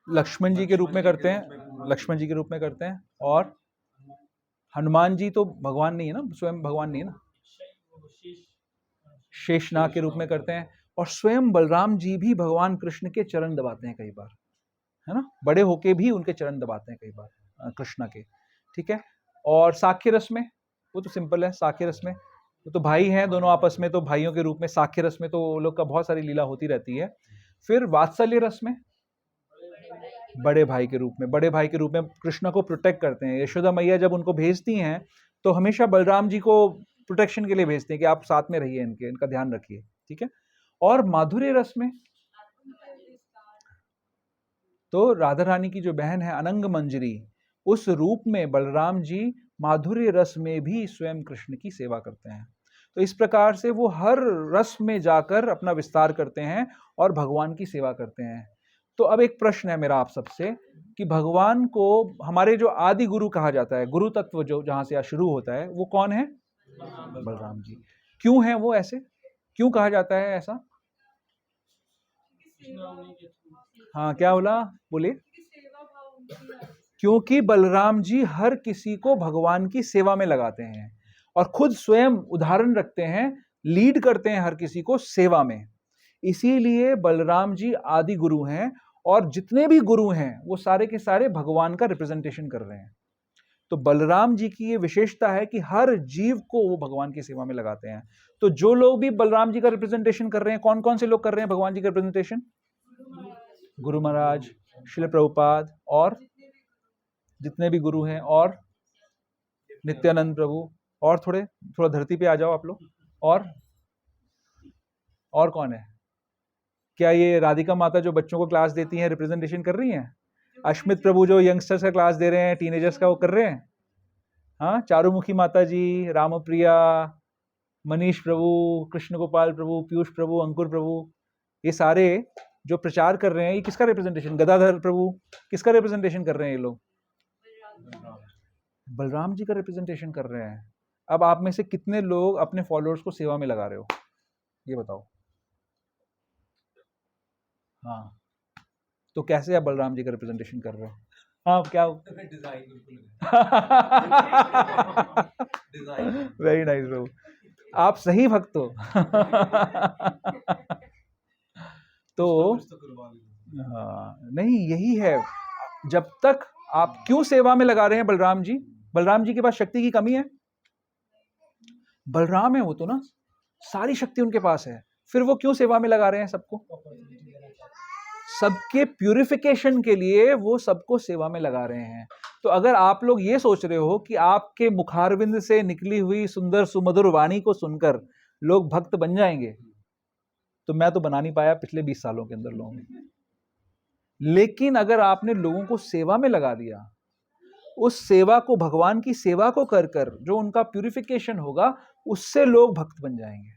लक्ष्मण जी के रूप में करते हैं, लक्ष्मण जी के रूप में करते हैं। और हनुमान जी तो भगवान नहीं है ना, स्वयं भगवान नहीं है ना, शेषनाग के रूप में करते हैं। और स्वयं बलराम जी भी भगवान कृष्ण के चरण दबाते हैं कई बार, है ना, बड़े होके भी उनके चरण दबाते हैं कई बार कृष्ण के, ठीक है। और साख्य रस में, वो तो सिंपल है, साख्य रस में वो तो भाई हैं दोनों आपस में, तो भाइयों के रूप में साख्य रस में तो वो लोग का बहुत सारी लीला होती रहती है। फिर वात्सल्य रस में बड़े भाई के रूप में, बड़े भाई के रूप में कृष्ण को प्रोटेक्ट करते हैं। यशोदा मैया जब उनको भेजती हैं तो हमेशा बलराम जी को प्रोटेक्शन के लिए भेजते हैं कि आप साथ में रहिए, इनका ध्यान रखिए, ठीक है। और माधुर्य रस में तो राधा रानी की जो बहन है अनंग मंजरी, उस रूप में बलराम जी माधुर्य रस में भी स्वयं कृष्ण की सेवा करते हैं। तो इस प्रकार से वो हर रस में जाकर अपना विस्तार करते हैं और भगवान की सेवा करते हैं। तो अब एक प्रश्न है मेरा आप सबसे कि भगवान को हमारे जो आदि गुरु कहा जाता है, गुरु तत्व जो जहां से शुरू होता है, वो कौन है? बलराम जी। क्यों है वो ऐसे, क्यों कहा जाता है ऐसा? हाँ, क्या बोला, बोलिए। क्योंकि बलराम जी हर किसी को भगवान की सेवा में लगाते हैं और खुद स्वयं उदाहरण रखते हैं, लीड करते हैं हर किसी को सेवा में। इसीलिए बलराम जी आदि गुरु हैं और जितने भी गुरु हैं वो सारे के सारे भगवान का रिप्रेजेंटेशन कर रहे हैं। तो बलराम जी की ये विशेषता है कि हर जीव को वो भगवान की सेवा में लगाते हैं। तो जो लोग भी बलराम जी का रिप्रेजेंटेशन कर रहे हैं, कौन कौन से लोग कर रहे हैं भगवान जी का रिप्रेजेंटेशन? गुरु महाराज, श्रील प्रभुपाद और जितने भी गुरु हैं, और नित्यानंद प्रभु, और थोड़ा धरती पे आ जाओ आप लोग। और कौन है? क्या ये राधिका माता जो बच्चों को क्लास देती हैं रिप्रेजेंटेशन कर रही हैं? अश्मित प्रभु जो यंगस्टर्स का क्लास दे रहे हैं, टीनेजर्स का, वो कर रहे हैं? हाँ, चारुमुखी माता जी, रामप्रिया, मनीष प्रभु, कृष्ण गोपाल प्रभु, पीयूष प्रभु, अंकुर प्रभु, ये सारे जो प्रचार कर रहे हैं, ये किसका रिप्रेजेंटेशन? गदाधर प्रभु, किसका रिप्रेजेंटेशन कर रहे हैं ये लोग? बलराम जी का रिप्रेजेंटेशन कर रहे हैं। अब आप में से कितने लोग अपने फॉलोअर्स को सेवा में लगा रहे हो, ये बताओ। हाँ, तो कैसे आप बलराम जी का रिप्रेजेंटेशन कर रहे हो? हाँ, क्या? वेरी नाइस ब्रो, आप सही भक्त हो। तो हाँ, नहीं, यही है, जब तक आप क्यों सेवा में लगा रहे हैं बलराम जी? बलराम जी के पास शक्ति की कमी है? बलराम है वो तो ना, सारी शक्ति उनके पास है, फिर वो क्यों सेवा में लगा रहे हैं सबको? सबके प्यूरिफिकेशन के लिए वो सबको सेवा में लगा रहे हैं। तो अगर आप लोग ये सोच रहे हो कि आपके मुखारविंद से निकली हुई सुंदर सुमधुर वाणी को सुनकर लोग भक्त बन जाएंगे, तो मैं तो बना नहीं पाया पिछले 20 सालों के अंदर लोगों में। लेकिन अगर आपने लोगों को सेवा में लगा दिया, उस सेवा को, भगवान की सेवा को कर कर जो उनका प्यूरिफिकेशन होगा, उससे लोग भक्त बन जाएंगे।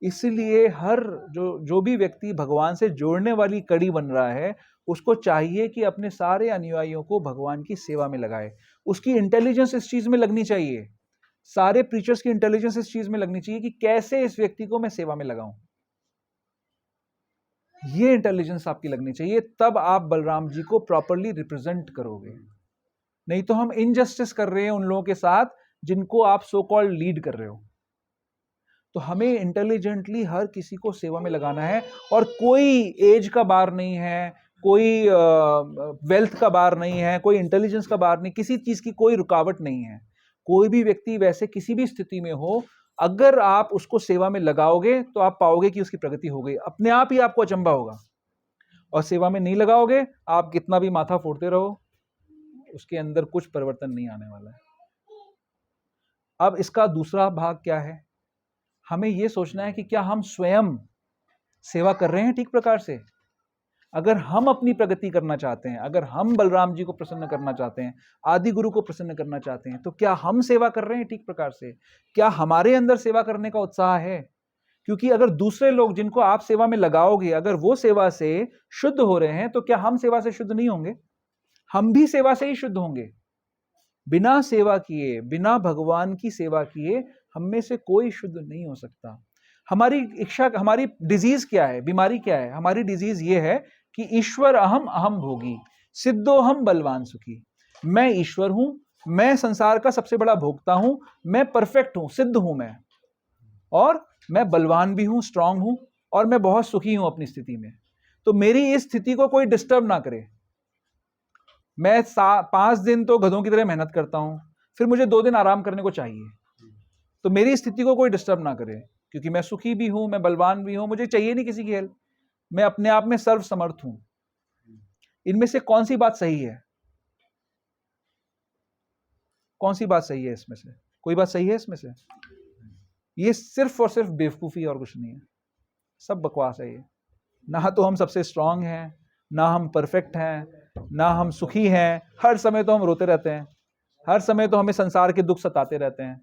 इसलिए हर जो भी व्यक्ति भगवान से जोड़ने वाली कड़ी बन रहा है, उसको चाहिए कि अपने सारे अनुयायियों को भगवान की सेवा में लगाए। उसकी इंटेलिजेंस इस चीज में लगनी चाहिए, सारे प्रीचर्स की इंटेलिजेंस इस चीज में लगनी चाहिए कि कैसे इस व्यक्ति को मैं सेवा में लगाऊं। ये इंटेलिजेंस आपकी लगनी चाहिए, तब आप बलराम जी को प्रॉपरली रिप्रेजेंट करोगे। नहीं तो हम इनजस्टिस कर रहे हैं उन लोगों के साथ जिनको आप सो कॉल्ड लीड कर रहे हो। तो हमें इंटेलिजेंटली हर किसी को सेवा में लगाना है, और कोई एज का बार नहीं है, कोई वेल्थ का बार नहीं है, कोई इंटेलिजेंस का बार नहीं, किसी चीज की कोई रुकावट नहीं है। कोई भी व्यक्ति वैसे किसी भी स्थिति में हो, अगर आप उसको सेवा में लगाओगे तो आप पाओगे कि उसकी प्रगति हो गई, अपने आप ही आपको अचंभा होगा। और सेवा में नहीं लगाओगे, आप कितना भी माथा फोड़ते रहो, उसके अंदर कुछ परिवर्तन नहीं आने वाला है। अब इसका दूसरा भाग क्या है? हमें यह सोचना है कि क्या हम स्वयं सेवा कर रहे हैं ठीक प्रकार से? अगर हम अपनी प्रगति करना चाहते हैं, अगर हम बलराम जी को प्रसन्न करना चाहते हैं, आदि गुरु को प्रसन्न करना चाहते हैं, तो क्या हम सेवा कर रहे हैं ठीक प्रकार से? क्या हमारे अंदर सेवा करने का उत्साह है? क्योंकि अगर दूसरे लोग जिनको आप सेवा में लगाओगे, अगर वो सेवा से शुद्ध हो रहे हैं, तो क्या हम सेवा से शुद्ध नहीं होंगे? हम भी सेवा से ही शुद्ध होंगे। बिना सेवा किए, बिना भगवान की सेवा किए हम में से कोई शुद्ध नहीं हो सकता। हमारी इच्छा, हमारी डिजीज क्या है, बीमारी क्या है? हमारी डिजीज ये है कि ईश्वर अहम अहम भोगी सिद्धो हम बलवान सुखी। मैं ईश्वर हूं, मैं संसार का सबसे बड़ा भोक्ता हूं, मैं परफेक्ट हूं, सिद्ध हूं मैं, और मैं बलवान भी हूं, स्ट्रांग हूं, और मैं बहुत सुखी हूं अपनी स्थिति में। तो मेरी इस स्थिति को कोई डिस्टर्ब ना करे। मैं 5 दिन तो गधों की तरह मेहनत करता हूं, फिर मुझे 2 दिन आराम करने को चाहिए। तो मेरी स्थिति को कोई डिस्टर्ब ना करे, क्योंकि मैं सुखी भी हूं, मैं बलवान भी हूं, मुझे चाहिए नहीं किसी की हेल्प, मैं अपने आप में सर्व समर्थ हूं। इनमें से कौन सी बात सही है? कौन सी बात सही है इसमें से? कोई बात सही है इसमें से? ये सिर्फ और सिर्फ बेवकूफी और कुछ नहीं है, सब बकवास है ये। ना तो हम सबसे स्ट्रांग हैं, ना हम परफेक्ट हैं, ना हम सुखी हैं। हर समय तो हम रोते रहते हैं, हर समय तो हमें संसार के दुख सताते रहते हैं।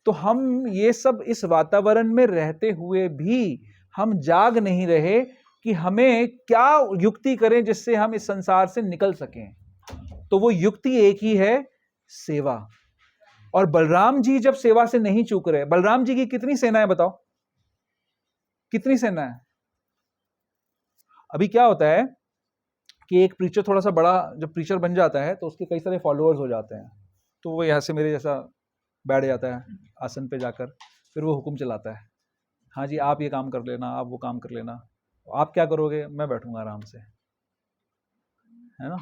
तो हम ये सब इस वातावरण में रहते हुए भी हम जाग नहीं रहे कि हमें क्या युक्ति करें जिससे हम इस संसार से निकल सकें। तो वो युक्ति एक ही है, सेवा। और बलराम जी जब सेवा से नहीं चूक रहे, बलराम जी की कितनी सेना है बताओ, कितनी सेना है? अभी क्या होता है कि एक प्रीचर थोड़ा सा बड़ा जब प्रीचर बन जाता है तो उसके कई सारे फॉलोअर्स हो जाते हैं, तो वो यहाँ से मेरे जैसा बैठ जाता है आसन पे जाकर, फिर वो हुक्म चलाता है, हाँ जी आप ये काम कर लेना, आप वो काम कर लेना। आप क्या करोगे? मैं बैठूंगा आराम से, है ना।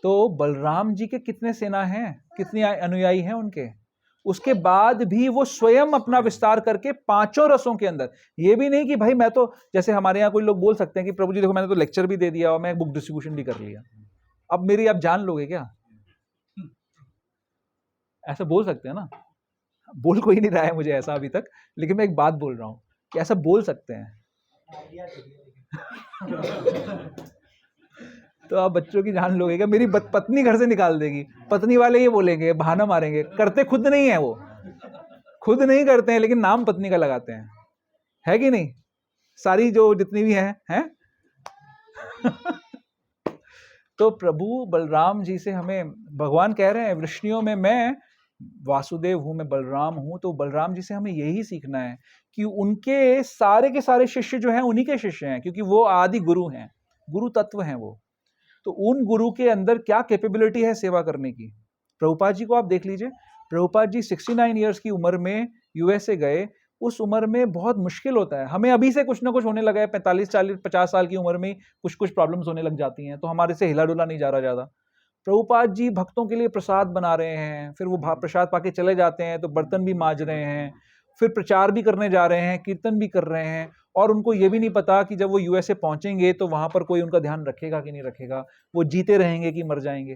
तो बलराम जी के कितने सेना हैं, कितने अनुयायी हैं उनके? उसके बाद भी वो स्वयं अपना विस्तार करके 5 रसों के अंदर, ये भी नहीं कि भाई मैं तो, जैसे हमारे यहाँ कोई लोग बोल सकते हैं कि प्रभु जी देखो मैंने तो लेक्चर भी दे दिया और मैं बुक डिस्ट्रीब्यूशन भी कर लिया, अब मेरी आप जान लोगे क्या? ऐसा बोल सकते हैं ना? बोल कोई नहीं रहा है मुझे ऐसा अभी तक, लेकिन मैं एक बात बोल रहा हूं कि ऐसा बोल सकते हैं। तो आप बच्चों की जान लोगे क्या? मेरी पत्नी घर से निकाल देगी, पत्नी वाले ये बोलेंगे, बहाना मारेंगे। करते खुद नहीं है, वो खुद नहीं करते हैं, लेकिन नाम पत्नी का लगाते हैं, है कि नहीं? सारी जो जितनी भी हैं तो प्रभु बलराम जी से हमें भगवान कह रहे हैं, वृष्णियों में मैं वासुदेव हूं, मैं बलराम हूं। तो बलराम जी से हमें यही सीखना है कि उनके सारे के सारे शिष्य जो हैं उन्हीं के शिष्य हैं, क्योंकि वो आदि गुरु हैं, गुरु तत्व हैं वो। तो उन गुरु के अंदर क्या कैपेबिलिटी है सेवा करने की? प्रभुपाद जी को आप देख लीजिए, प्रभुपाद जी 69 ईयर्स की उम्र में यूएसए गए। उस उम्र में बहुत मुश्किल होता है, हमें अभी से कुछ ना कुछ होने लगा है, 45 40 50 साल की उम्र में कुछ कुछ प्रॉब्लम्स होने लग जाती हैं, तो हमारे से हिला डुला नहीं जा रहा ज्यादा। प्रभुपाद जी भक्तों के लिए प्रसाद बना रहे हैं, फिर वो प्रसाद पाके चले जाते हैं, तो बर्तन भी मांज रहे हैं, फिर प्रचार भी करने जा रहे हैं, कीर्तन भी कर रहे हैं, और उनको ये भी नहीं पता कि जब वो यूएसए पहुंचेंगे तो वहां पर कोई उनका ध्यान रखेगा कि नहीं रखेगा, वो जीते रहेंगे कि मर जाएंगे।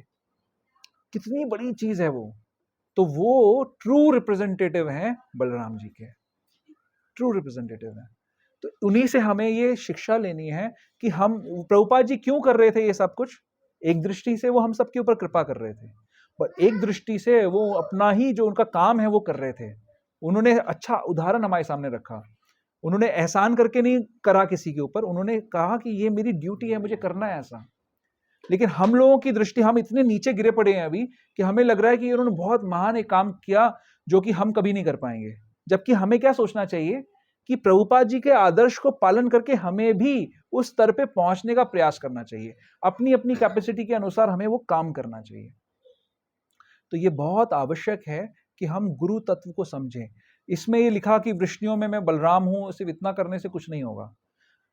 कितनी बड़ी चीज है वो। तो वो ट्रू रिप्रेजेंटेटिव हैं बलराम जी के, ट्रू रिप्रेजेंटेटिव हैं। तो उन्हीं से हमें ये शिक्षा लेनी है कि हम, प्रभुपाद जी क्यों कर रहे थे ये सब कुछ? एक दृष्टि से वो हम सबके ऊपर कृपा कर रहे थे, पर एक दृष्टि से वो अपना ही जो उनका काम है वो कर रहे थे। उन्होंने अच्छा उदाहरण हमारे सामने रखा, उन्होंने एहसान करके नहीं करा किसी के ऊपर, उन्होंने कहा कि ये मेरी ड्यूटी है, मुझे करना है ऐसा। लेकिन हम लोगों की दृष्टि, हम इतने नीचे गिरे पड़े हैं अभी कि हमें लग रहा है कि उन्होंने बहुत महान एक काम किया जो कि हम कभी नहीं कर पाएंगे। जबकि हमें क्या सोचना चाहिए कि प्रभुपाद जी के आदर्श को पालन करके हमें भी उस स्तर पे पहुंचने का प्रयास करना चाहिए, अपनी अपनी कैपेसिटी के अनुसार हमें वो काम करना चाहिए। तो ये बहुत आवश्यक है कि हम गुरु तत्व को समझें। इसमें ये लिखा कि वृष्णियों में मैं बलराम हूं, सिर्फ इतना करने से कुछ नहीं होगा।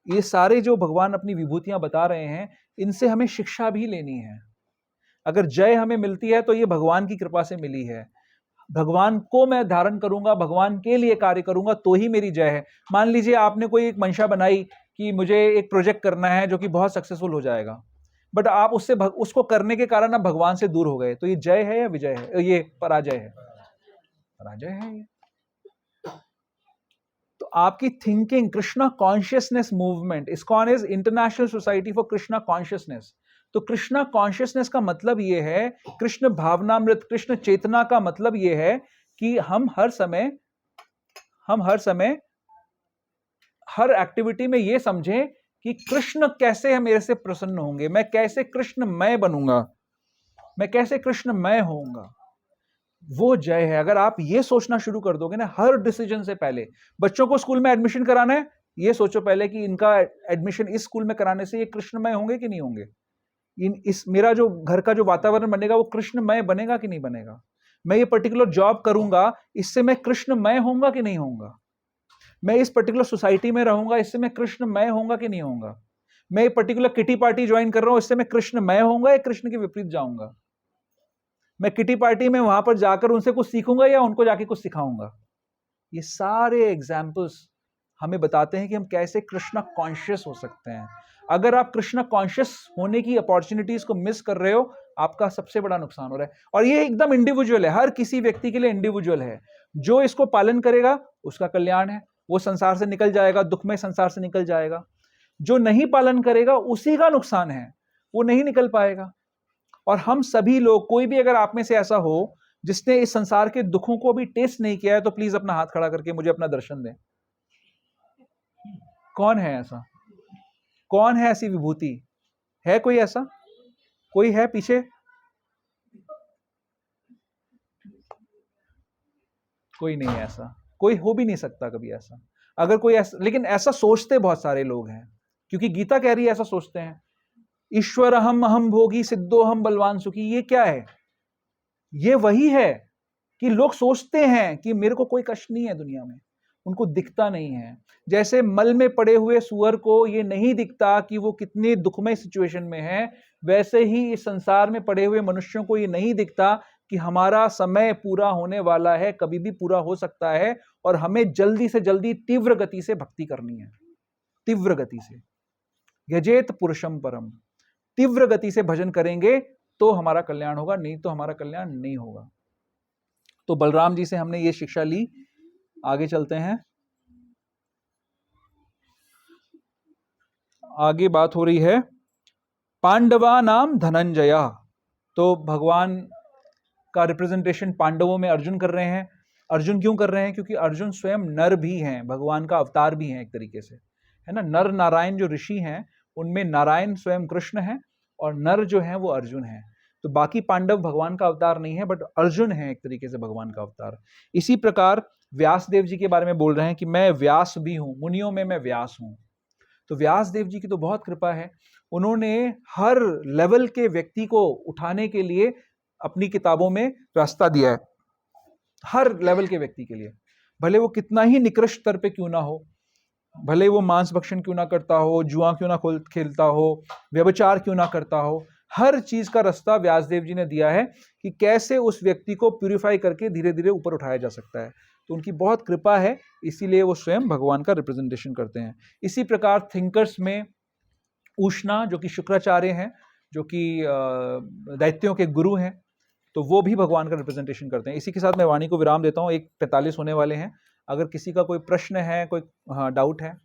ये सारे जो भगवान अपनी विभूतियां बता रहे हैं, इनसे हमें शिक्षा भी लेनी है। अगर जय हमें मिलती है तो ये भगवान की कृपा से मिली है। भगवान को मैं धारण करूंगा, भगवान के लिए कार्य करूंगा तो ही मेरी जय है। मान लीजिए आपने कोई एक मंशा बनाई कि मुझे एक प्रोजेक्ट करना है जो कि बहुत सक्सेसफुल हो जाएगा, बट आप उसको करने के कारण आप भगवान से दूर हो गए, तो ये जय है या विजय है? ये पराजय है, पराजय है ये। तो आपकी thinking, Krishna consciousness movement, ISKCON is international society for Krishna consciousness. तो कृष्णा कॉन्शियसनेस का मतलब ये है, कृष्ण भावनामृत, कृष्ण चेतना का मतलब ये है कि हम हर समय हर एक्टिविटी में ये समझें कि कृष्ण कैसे मेरे से प्रसन्न होंगे, मैं कैसे कृष्णमय बनूंगा, मैं कैसे कृष्णमय होऊंगा, वो जय है। अगर आप ये सोचना शुरू कर दोगे ना हर डिसीजन से पहले, बच्चों को स्कूल में एडमिशन कराना है, ये सोचो पहले कि इनका एडमिशन इस स्कूल में कराने से ये कृष्णमय होंगे कि नहीं होंगे, मेरा जो घर का जो वातावरण बनेगा वो कृष्णमय बनेगा कि नहीं बनेगा, मैं ये पर्टिकुलर जॉब करूंगा इससे मैं कृष्णमय होऊंगा कि नहीं होऊंगा, मैं इस पर्टिकुलर सोसाइटी में रहूंगा इससे मैं कृष्णमय होऊंगा कि नहीं होऊंगा, मैं ये पर्टिकुलर किटी पार्टी ज्वाइन कर रहा हूं इससे मैं कृष्णमय होऊंगा या कृष्ण के विपरीत जाऊंगा, मैं किटी पार्टी में वहां पर जाकर उनसे कुछ सीखूंगा या उनको जाके कुछ सिखाऊंगा। ये सारे एग्जाम्पल्स हमें बताते हैं कि हम कैसे कृष्णा कॉन्शियस हो सकते हैं। अगर आप कृष्णा कॉन्शियस होने की अपॉर्चुनिटीज को मिस कर रहे हो, आपका सबसे बड़ा नुकसान हो रहा है। और ये एकदम इंडिविजुअल है, हर किसी व्यक्ति के लिए इंडिविजुअल है। जो इसको पालन करेगा उसका कल्याण है, वो संसार से निकल जाएगा, दुखमय संसार से निकल जाएगा। जो नहीं पालन करेगा उसी का नुकसान है, वो नहीं निकल पाएगा। और हम सभी लोग, कोई भी अगर आप में से ऐसा हो जिसने इस संसार के दुखों को अभी टेस्ट नहीं किया है, तो प्लीज अपना हाथ खड़ा करके मुझे अपना दर्शन दें। कौन है ऐसा? कौन है ऐसी विभूति? है कोई ऐसा? कोई है पीछे? कोई नहीं है ऐसा, कोई हो भी नहीं सकता कभी ऐसा। अगर कोई ऐसा, लेकिन ऐसा सोचते बहुत सारे लोग हैं, क्योंकि गीता कह रही है ऐसा सोचते हैं। ईश्वर हम भोगी सिद्धो हम बलवान सुखी, ये क्या है? ये वही है कि लोग सोचते हैं कि मेरे को कोई कष्ट नहीं है दुनिया में, उनको दिखता नहीं है। जैसे मल में पड़े हुए सुअर को ये नहीं दिखता कि वो कितने दुखमय सिचुएशन में है, वैसे ही इस संसार में पड़े हुए मनुष्यों को ये नहीं दिखता कि हमारा समय पूरा होने वाला है, कभी भी पूरा हो सकता है, और हमें जल्दी से जल्दी तीव्र गति से भक्ति करनी है। तीव्र गति से यजेत पुरुषम परम, तीव्र गति से भजन करेंगे तो हमारा कल्याण होगा, नहीं तो हमारा कल्याण नहीं होगा। तो बलराम जी से हमने ये शिक्षा ली। आगे चलते हैं। आगे बात हो रही है पांडवा नाम धनंजया। तो भगवान का रिप्रेजेंटेशन पांडवों में अर्जुन कर रहे हैं। अर्जुन क्यों कर रहे हैं? क्योंकि अर्जुन स्वयं नर भी हैं, भगवान का अवतार भी हैं एक तरीके से, है ना। नर नारायण जो ऋषि हैं उनमें नारायण स्वयं कृष्ण हैं और नर जो हैं वो अर्जुन हैं। तो बाकी पांडव भगवान का अवतार नहीं है, बट अर्जुन है एक तरीके से भगवान का अवतार। इसी प्रकार व्यास देव जी के बारे में बोल रहे हैं कि मैं व्यास भी हूं, मुनियों में मैं व्यास हूं। तो व्यास देव जी की तो बहुत कृपा है, उन्होंने हर लेवल के व्यक्ति को उठाने के लिए अपनी किताबों में रास्ता दिया है, हर लेवल के व्यक्ति के लिए, भले वो कितना ही निकृष्ट स्तर पे क्यों ना हो, भले वो मांस भक्षण क्यों ना करता हो, जुआ क्यों ना खेलता हो, व्यभिचार क्यों ना करता हो, हर चीज का रास्ता व्यासदेव जी ने दिया है कि कैसे उस व्यक्ति को प्यूरिफाई करके धीरे धीरे ऊपर उठाया जा सकता है। तो उनकी बहुत कृपा है, इसीलिए वो स्वयं भगवान का रिप्रेजेंटेशन करते हैं। इसी प्रकार थिंकर्स में उष्णा जो कि शुक्राचार्य हैं, जो कि दैत्यों के गुरु हैं, तो वो भी भगवान का रिप्रेजेंटेशन करते हैं। इसी के साथ मैं वाणी को विराम देता हूँ। 1:45 होने वाले हैं। अगर किसी का कोई प्रश्न है, कोई डाउट है